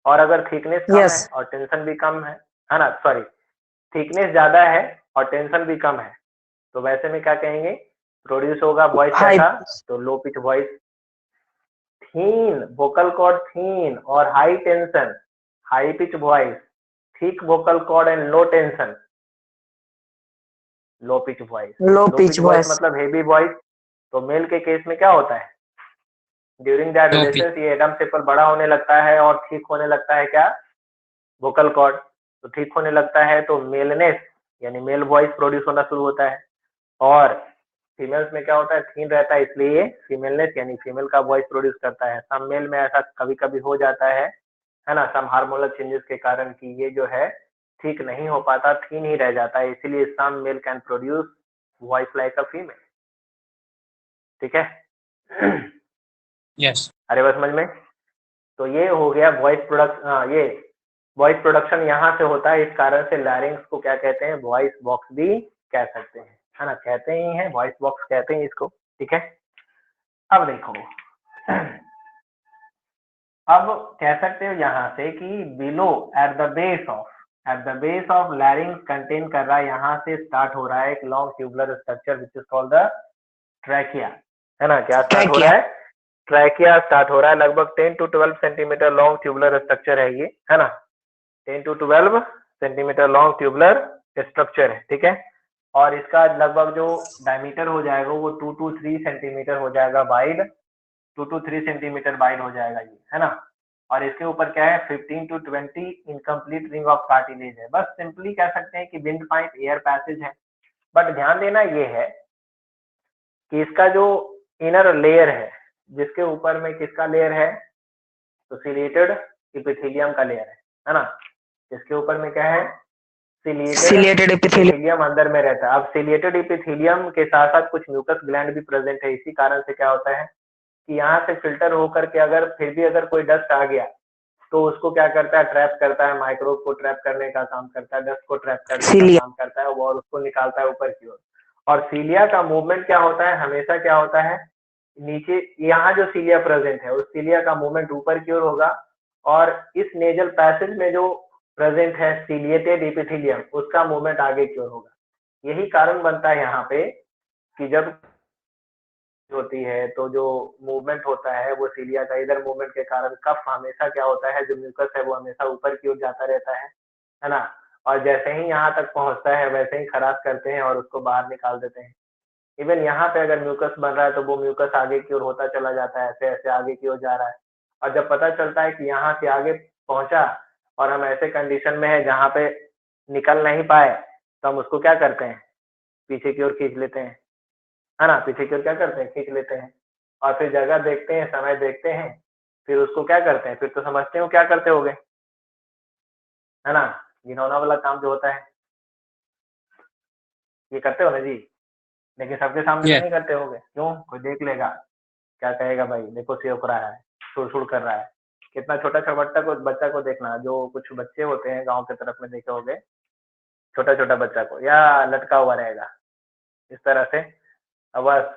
और अगर थिकनेस कम है और टेंशन भी कम है ना, सॉरी थिकनेस ज्यादा है और टेंशन भी कम है, तो वैसे में क्या कहेंगे? प्रोड्यूस होगा वॉइस कैसा? तो low pitch voice. Thin vocal cord, thin और high tension, high pitch voice, thick vocal cord and low tension, low pitch voice. Low pitch voice मतलब हेवी वॉइस। तो मेल के केस में क्या होता है? ड्यूरिंग द एडोलेसेंस ये एडम सेपल बड़ा होने लगता है और ठीक होने लगता है क्या? Vocal cord. तो ठीक होने लगता है तो मेलनेस यानी मेल वॉइस प्रोड्यूस होना शुरू होता है, और फीमेल्स में क्या होता है? थीन रहता है, इसलिए फीमेलनेस यानी फीमेल का वॉइस प्रोड्यूस करता है। सम मेल में ऐसा कभी कभी हो जाता है ना, सम हार्मोनल चेंजेस के कारण कि ये जो है ठीक नहीं हो पाता, थीन ही रह जाता है, इसीलिए some male can produce voice like a female, ठीक है। यस। अरे बस समझ में। तो ये हो गया वॉइस प्रोडक्ट, ये वॉइस प्रोडक्शन यहाँ से होता है, इस कारण से लैरिंग्स को क्या कहते हैं? वॉइस बॉक्स भी कह सकते हैं, है ना, कहते ही हैं, वॉइस बॉक्स कहते हैं इसको, ठीक है। अब देखो अब कह सकते हो यहाँ से कि below at the base of लैरिंग्स contain कर रहा है, यहाँ से स्टार्ट हो रहा है एक long tubular structure which is called the trachea, है ना। क्या स्टार्ट हो रहा है? ट्रैकिया स्टार्ट हो रहा है। लगभग 10 to 12 centimetre long tubular structure है ये, है ना, 10 to 12 centimetre long tubular structure है, ठीक है। और इसका लगभग जो डायमीटर हो जाएगा वो 2 to 3 सेंटीमीटर हो जाएगा वाइड, 2 to 3 सेंटीमीटर वाइड हो जाएगा ये, है ना। और इसके ऊपर क्या है? 15 to 20 incomplete ring of cartilage है। बस सिंपली कह सकते हैं कि विंड पाइप एयर पैसेज है। बट ध्यान देना ये है कि इसका जो इनर लेयर है, जिसके ऊपर में किसका लेयर है? तो सिलेटेड इपिथेलियम का लेयर है ना। इसके ऊपर में क्या है? Ciliated epithelium. एपिथेलियम अंदर में रहता है। अब सिलिएटेड एपिथेलियम के साथ साथ कुछ म्यूकस ग्लैंड भी प्रेजेंट है। इसी कारण से क्या होता है कि यहाँ से फिल्टर होकर के अगर फिर भी अगर कोई डस्ट आ गया तो उसको क्या करता है, ट्रैप करता है, माइक्रोब को ट्रैप करने का काम करता है, डस्ट को ट्रैप करने का काम करता है और उसको निकालता है ऊपर की ओर। और सीलिया का मूवमेंट क्या होता है, हमेशा क्या होता है, नीचे यहाँ जो सीलिया प्रेजेंट है उस सीलिया का मूवमेंट ऊपर की ओर होगा और इस नेजल पैसेज में जो प्रेजेंट है सीलिएटेड एपिथेलियम उसका मूवमेंट आगे की ओर होगा। यही कारण बनता है यहाँ पे कि जब होती है तो जो मूवमेंट होता है वो सीलिया का इधर मूवमेंट के कारण कफ हमेशा क्या होता है, जो म्यूकस है वो हमेशा ऊपर की ओर जाता रहता है ना। और जैसे ही यहाँ तक पहुंचता है वैसे ही खराश करते हैं और उसको बाहर निकाल देते हैं। इवन यहाँ पे अगर म्यूकस बन रहा है तो वो म्यूकस आगे की ओर होता चला जाता है, ऐसे ऐसे आगे की ओर जा रहा है। और जब पता चलता है कि यहाँ से आगे पहुंचा और हम ऐसे कंडीशन में है जहाँ पे निकल नहीं पाए तो हम उसको क्या करते हैं, पीछे की ओर खींच लेते हैं, है ना। पीछे की ओर क्या करते हैं, खींच लेते हैं और फिर जगह देखते हैं, समय देखते हैं, फिर उसको क्या करते हैं, फिर तो समझते हो क्या करते होगे, है ना। घिनौना वाला काम जो होता है ये करते हो ना जी, लेकिन सबके सामने तो Yeah. नहीं करते होगे। क्यों, कोई देख लेगा, क्या कहेगा, भाई देखो सेवक रहा है, सुड़ कर रहा है। कितना छोटा छोटा बच्चा को देखना, जो कुछ बच्चे होते हैं गांव की तरफ में देखे होंगे, छोटा छोटा बच्चा को या लटका हुआ रहेगा इस तरह से, अब बस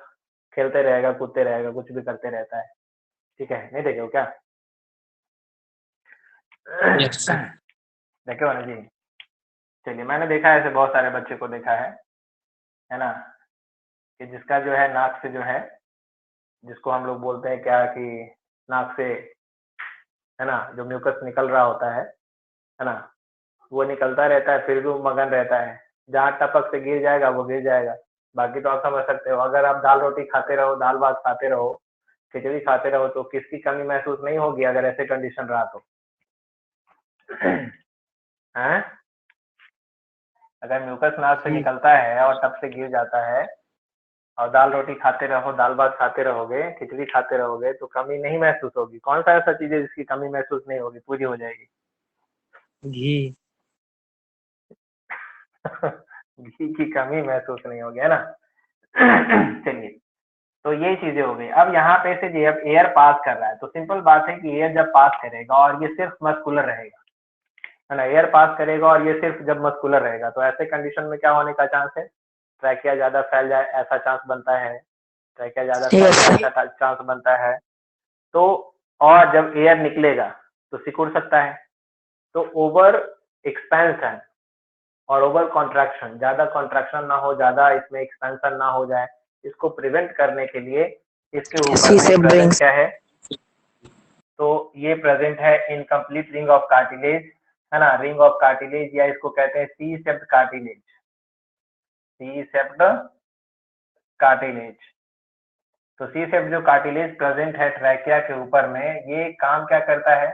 खेलते रहेगा, कूदते रहेगा, कुछ भी करते रहता है, ठीक है। नहीं देखे हो क्या? Yes, sir. देखे हो ना जी। चलिए, मैंने देखा है, ऐसे बहुत सारे बच्चे को देखा है ना, कि जिसका जो है नाक से जो है, जिसको हम लोग बोलते हैं क्या कि नाक से, है ना, जो म्यूकस निकल रहा होता है ना, वो निकलता रहता है, फिर भी वो मगन रहता है। जहाँ टपक से गिर जाएगा वो गिर जाएगा। बाकी तो आप समझ सकते हो, अगर आप दाल रोटी खाते रहो, दाल भात खाते रहो, खिचड़ी खाते रहो तो किसकी कमी महसूस नहीं होगी अगर ऐसे कंडीशन रहा तो हैं? अगर म्यूकस नाक से निकलता है और टप से गिर जाता है और दाल रोटी खाते रहो, दाल भात खाते रहोगे, खिचड़ी खाते रहोगे तो कमी नहीं महसूस होगी। कौन सा ऐसा चीज है जिसकी कमी महसूस नहीं होगी, पूरी हो जाएगी? घी. घी की कमी महसूस नहीं होगी, है ना। चलिए, तो ये चीजें हो गई। अब यहाँ पे से जब एयर पास कर रहा है तो सिंपल बात है कि एयर जब पास करेगा और ये सिर्फ मस्कुलर रहेगा, है ना, एयर पास करेगा और ये सिर्फ जब मस्कुलर रहेगा तो ऐसे कंडीशन में क्या होने का चांस है, ट्रैकिया ज्यादा फैल जाए ऐसा चांस बनता है, ट्रैकिया ज्यादा फैल जाए ऐसा चांस बनता है। तो और जब एयर निकलेगा तो सिकुड़ सकता है। तो ओवर एक्सपेंशन और ओवर कॉन्ट्रैक्शन, ज्यादा कॉन्ट्रैक्शन ना हो, ज्यादा इसमें एक्सपेंशन ना हो जाए, इसको प्रिवेंट करने के लिए इसके ऊपर में प्रेजेंट क्या है, तो ये प्रेजेंट है इनकम्प्लीट रिंग ऑफ कार्टिलेज, है ना, रिंग ऑफ कार्टिलेज, या इसको कहते हैं सी सेप्ट कार्टिलेज, सी सेप्ट कार्टिलेज। तो सी सेप्ट जो कार्टिलेज प्रेजेंट है ट्रैकिया के ऊपर में, ये काम क्या करता है,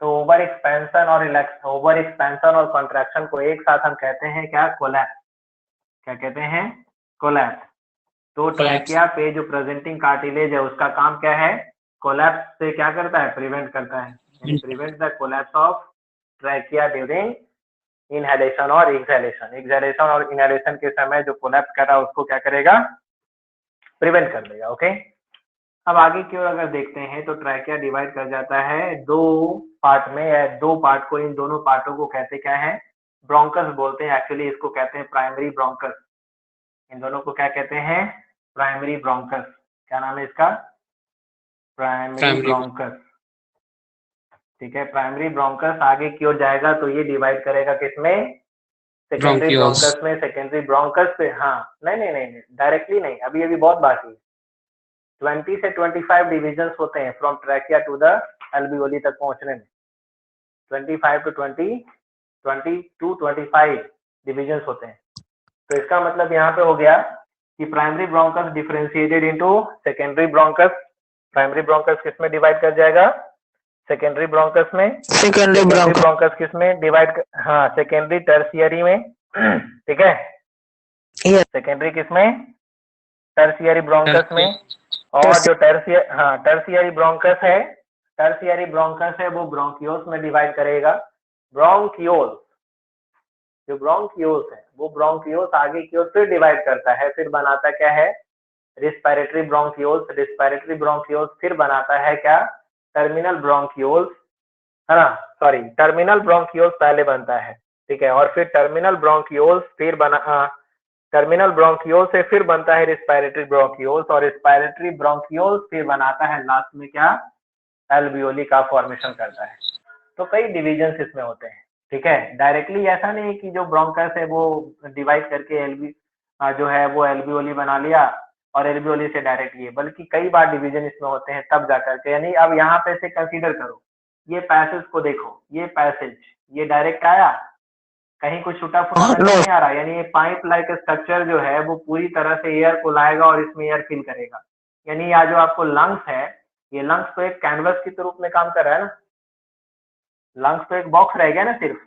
तो ओवर एक्सपेंशन और रिलैक्स, ओवर एक्सपेंशन और कॉन्ट्रैक्शन को एक साथ हम कहते हैं क्या, कोलैप्स। क्या कहते हैं, कोलैप्स। तो ट्रैकिया पे जो प्रेजेंटिंग कार्टिलेज है उसका काम क्या है, कोलैप्स से क्या करता है, प्रिवेंट करता है, prevent the collapse of trachea during inhalation और एक्सहेलेशन। एक्सहेलेशन और इनहेलेशन के समय जो कोलैप्स कर रहा है उसको क्या करेगा, प्रिवेंट कर देगा। ओके, अब आगे की ओर अगर देखते हैं तो ट्रैकिया डिवाइड कर जाता है दो पार्ट में, या दो पार्ट को, इन दोनों पार्टों को कहते क्या है, ब्रोंकस बोलते हैं। एक्चुअली इसको कहते हैं प्राइमरी ब्रोंकस। इन दोनों को क्या कहते हैं, प्राइमरी ब्रोंकस। क्या नाम है इसका, प्राइमरी ब्रोंकस, ठीक है। प्राइमरी ब्रोंकस आगे की ओर जाएगा तो ये डिवाइड करेगा किसमें, सेकेंडरी ब्रोंकस में। सेकेंडरी ब्रोंकस पे, हाँ, नहीं, डायरेक्टली नहीं, अभी अभी बहुत बाकी है। 20 से 25 डिविजन्स होते हैं from trachea to the alveoli तक पहुंचने में। 25 टू 25 डिविजन्स होते हैं। तो इसका मतलब यहाँ पे हो गया कि primary bronchus differentiated into secondary bronchus. Primary bronchus किस में डिवाइड कर जाएगा, सेकेंडरी ब्रोंकस में। सेकेंडरी ब्रोंकस किस में डिवाइड, हाँ, सेकेंडरी टर्शियरी में, ठीक है। सेकेंडरी किस में, टर्शियरी ब्रोंकस में। और जो टर्शियरी ब्रोंकस है, टर्शियरी ब्रोंकस है वो ब्रोंकियोल्स में डिवाइड करेगा। ब्रोंकियोल्स, जो ब्रोंकियोल्स है वो ब्रोंकियोल्स आगे की ओर फिर डिवाइड करता है, फिर बनाता क्या है रिस्पिरेटरी ब्रोंकियोल्स, रिस्पिरेटरी ब्रोंकियोल्स फिर बनाता है क्या टर्मिनल ब्रोंकियोल्स, है ना, सॉरी टर्मिनल ब्रोंकियोल्स पहले बनता है, ठीक है, और फिर टर्मिनल ब्रोंकियोल्स फिर टर्मिनल ब्रोंकियोल्स से फिर बनता है रिस्पिरेटरी ब्रोंकियोल्स, और रिस्पिरेटरी ब्रोंकियोल्स फिर बनाता है लास्ट में क्या एल्वियोली का फॉर्मेशन करता है। तो कई डिविजन्स इसमें होते हैं, ठीक है, डायरेक्टली ऐसा नहीं है कि जो ब्रोंकस है वो डिवाइड करके जो है वो एल्वियोली बना लिया और एल्वियोली से डायरेक्ट ये, बल्कि कई बार डिवीजन इसमें होते हैं तब जाकर के, यानी अब यहाँ पे से कंसीडर करो ये पैसेज को देखो, ये पैसेज ये डायरेक्ट आया, कहीं कुछ छूटा फूटा नजर नहीं आ रहा, यानी ये पाइप लाइक स्ट्रक्चर जो है वो पूरी तरह से एयर को लाएगा और इसमें एयर फिल करेगा। यानी यह जो आपको लंग्स है, ये लंग्स तो एक कैनवस के रूप में काम कर रहा है ना, लंग्स तो एक बॉक्स रह गया ना सिर्फ,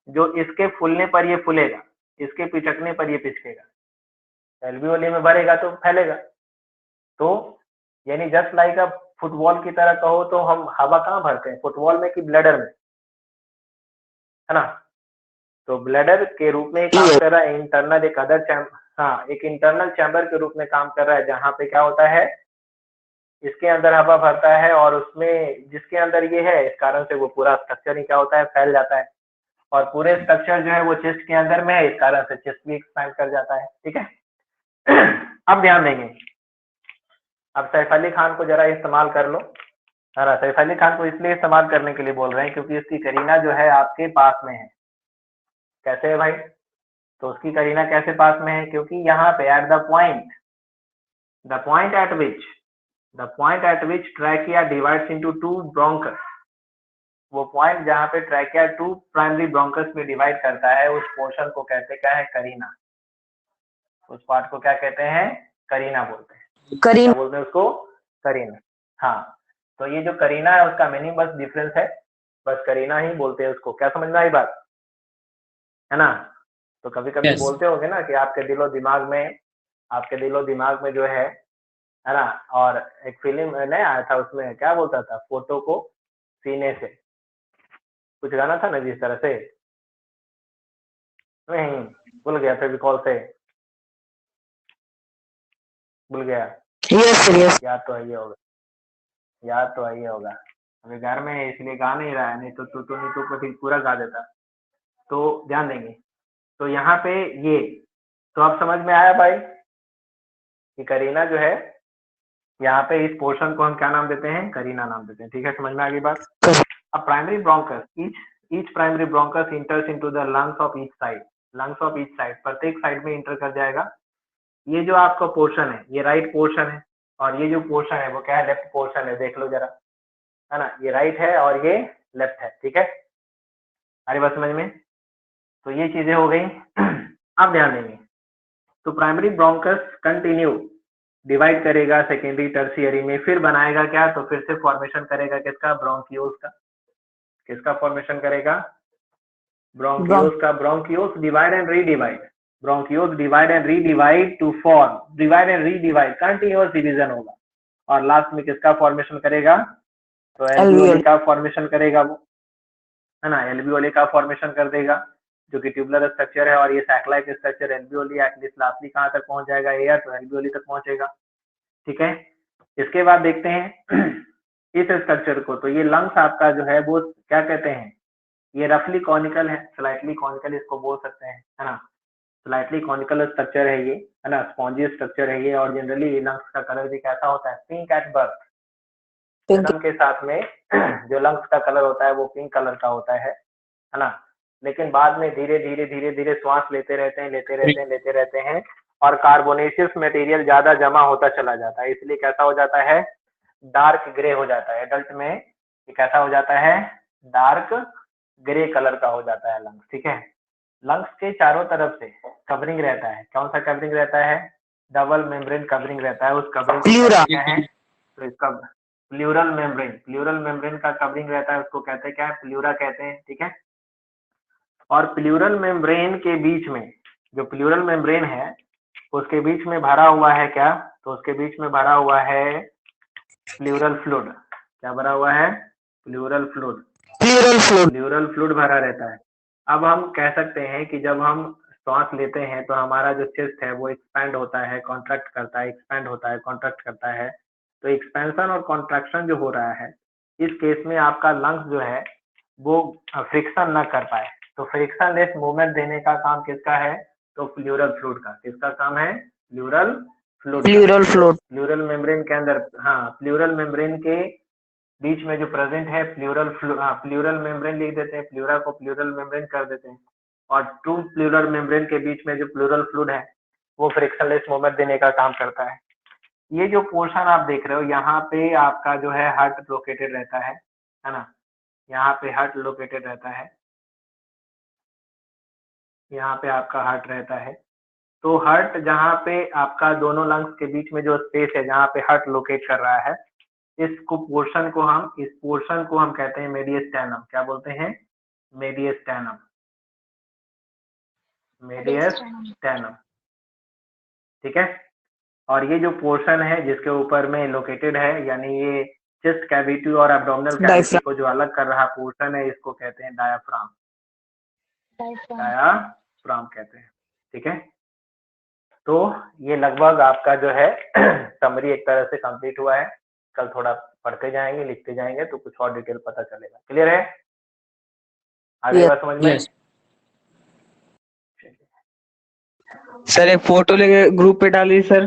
जो इसके फूलने पर ये फूलेगा, इसके पिचकने पर ये पिचकेगा, एल्वियोली में भरेगा तो फैलेगा। तो यानी जस्ट लाइक अ फुटबॉल की तरह कहो तो हम हवा कहाँ भरते हैं, फुटबॉल में कि ब्लैडर में, है ना, तो ब्लैडर के रूप में काम कर रहा है, इंटरनल एक अदर चैम्बर, हाँ एक इंटरनल चैम्बर के रूप में काम कर रहा है, जहाँ पे क्या होता है इसके अंदर हवा भरता है और उसमें जिसके अंदर ये है इस कारण से वो पूरा स्ट्रक्चर ही क्या होता है फैल जाता है, और पूरे स्ट्रक्चर जो है वो चेस्ट के अंदर में है, इस कारण से चेस्ट भी एक्सपैंड कर जाता है, ठीक है। अब ध्यान देंगे, अब सैफ अली खान को जरा इस्तेमाल कर लो, है ना, सैफ अली खान को इसलिए इस्तेमाल करने के लिए बोल रहे हैं क्योंकि उसकी करीना जो है आपके पास में है। कैसे है भाई, तो उसकी करीना कैसे पास में है, क्योंकि यहाँ पे at the point eight which trachea divides into two bronchus, वो पॉइंट जहाँ पे ट्रैकिया टू प्राइमरी ब्रोंकस में डिवाइड करता है उस पोर्शन को कहते क्या है करीना, उस पार्ट को क्या कहते हैं करीना बोलते हैं, क्या बोलते हैं उसको करीना। हाँ, तो ये जो करीना है उसका मीनिंग बस डिफरेंस है, बस करीना ही बोलते हैं उसको, क्या समझ में आई बात, है ना। तो कभी कभी बोलते होंगे ना कि आपके दिलो दिमाग में जो है ना, और एक फिल्म नहीं आया था उसमें क्या बोलता था, फोटो को सीने से, कुछ गाना था ना जिस तरह से, नहीं भूल गया, फेविकॉल से भूल गया, यस याद तो है होगा, अभी घर में है इसलिए गा नहीं रहा है, नहीं तो तू फिर पूरा गा देता। तो ध्यान देंगे, तो यहाँ पे ये तो अब समझ में आया भाई कि करीना जो है यहाँ पे इस पोर्शन को हम क्या नाम देते हैं करीना नाम देते हैं, ठीक है, समझ में आ गई बात। अब primary bronchus, each primary bronchus इंटर्स into the lungs of each side, प्रत्येक साइड में इंटर कर जाएगा। ये जो आपका पोर्शन है ये राइट पोर्शन है, और ये जो पोर्शन है वो क्या है लेफ्ट पोर्शन है, देख लो जरा, है ना, ये राइट है और ये लेफ्ट है, ठीक है, अरे बात समझ में। तो ये चीजें हो गई। अब ध्यान देंगे, तो प्राइमरी ब्रोंकस कंटिन्यू डिवाइड करेगा सेकेंडरी टर्शियरी में, फिर बनाएगा क्या, तो फिर से फॉर्मेशन करेगा किसका ब्रोंकियोल्स का, किसका फॉर्मेशन करेगा ब्रोंकियोल्स का, bronchioles divide and redivide to form, divide and redivide continuous division होगा, और लास्ट में किसका फॉर्मेशन करेगा, तो एल्वियोली का फॉर्मेशन करेगा वो, है ना, एल्वियोली का फॉर्मेशन कर देगा जो कि ट्यूबुलर स्ट्रक्चर है, और ये satellite structure alveoli at least lastly कहाँ तक पहुंच जाएगा एयर, तो एल्वियोली तक पहुंचेगा, ठीक है। इसके बाद देखते हैं इस स्ट्रक्चर को, तो ये लंग्स आपका जो है वो क्या कहते हैं, ये रफली कॉनिकल है, स्लाइटली कॉनिकल इसको बोल सकते हैं, है ना, स्लाइटली कॉनिकल स्ट्रक्चर है ये, है ना, स्पॉन्जी स्ट्रक्चर है ये, और जनरली लंग्स का कलर भी कैसा होता है पिंक एट बर्थ, जन्म के साथ में जो लंग्स का कलर होता है वो पिंक कलर का होता है ना, लेकिन बाद में धीरे धीरे श्वास लेते रहते हैं और कार्बोनेशियस मटेरियल ज्यादा जमा होता चला जाता है, इसलिए कैसा हो जाता है डार्क ग्रे हो जाता है, एडल्ट में ये कैसा हो जाता है डार्क ग्रे कलर का हो जाता है लंग्स, ठीक है। लंग्स के चारों तरफ से कवरिंग रहता है, कौन सा कवरिंग रहता है, डबल मेम्ब्रेन कवरिंग रहता है, उस कवरिंग क्या है, तो इसका प्लूरल मेम्ब्रेन का कवरिंग रहता है, उसको कहते हैं क्या है प्लूरा कहते हैं, ठीक है। और प्लूरल मेम्ब्रेन के बीच में, जो प्लूरल मेम्ब्रेन है उसके बीच में भरा हुआ है क्या, तो उसके बीच में भरा हुआ है प्लूरल फ्लूइड, क्या भरा हुआ है प्लूरल फ्लूइड भरा रहता है, अब हम कह सकते हैं कि जब हम श्वास लेते हैं तो हमारा जो चेस्ट है वो एक्सपैंड होता है, कॉन्ट्रैक्ट करता है, एक्सपैंड होता है, कॉन्ट्रैक्ट करता है। तो एक्सपेंशन और कॉन्ट्रैक्शन जो हो रहा है, इस केस में आपका लंग्स जो है वो फ्रिक्शन ना कर पाए। तो फ्रिक्शनलेस मूवमेंट देने का काम किसका है? तो प्लूरल फ्लूइड का। किसका काम है? प्लूरल फ्लूइड का। Pleural fluid. प्लूरल मेम्ब्रेन के अंदर, हाँ, प्लूरल मेम्ब्रेन के बीच में जो प्रेजेंट है प्लूरल मेम्ब्रेन लिख देते हैं, प्लूरा को प्लूरल मेम्ब्रेन कर देते हैं, और टू प्लूरल मेम्ब्रेन के बीच में जो प्लूरल फ्लूइड है वो फ्रिक्शनलेस मूवमेंट देने का काम करता है। ये जो पोर्शन आप देख रहे हो यहाँ पे आपका जो है हार्ट लोकेटेड रहता है ना? यहाँ पे हार्ट लोकेटेड रहता है, यहाँ पे आपका हार्ट रहता है। तो हार्ट जहाँ पे आपका दोनों लंग्स के बीच में जो स्पेस है जहाँ पे हार्ट लोकेट कर रहा है, इस पोर्शन को हम कहते हैं मेडियस्टैनम। क्या बोलते हैं? मेडियस्टैनम। मेडियस्टैनम, ठीक है। और ये जो पोर्शन है जिसके ऊपर में लोकेटेड है, यानी ये चेस्ट कैविटी और एब्डोमिनल कैविटी को जो अलग कर रहा पोर्शन है, इसको कहते हैं डायाफ्राम। डायाफ्राम कहते हैं, ठीक है। तो ये लगभग आपका जो है समरी एक तरह से कंप्लीट हुआ है। कल थोड़ा पढ़ते जाएंगे, लिखते जाएंगे तो कुछ और डिटेल पता चलेगा। क्लियर है? आगे बात समझ में? यस सर, एक फोटो लेके ग्रुप पे डालिए सर।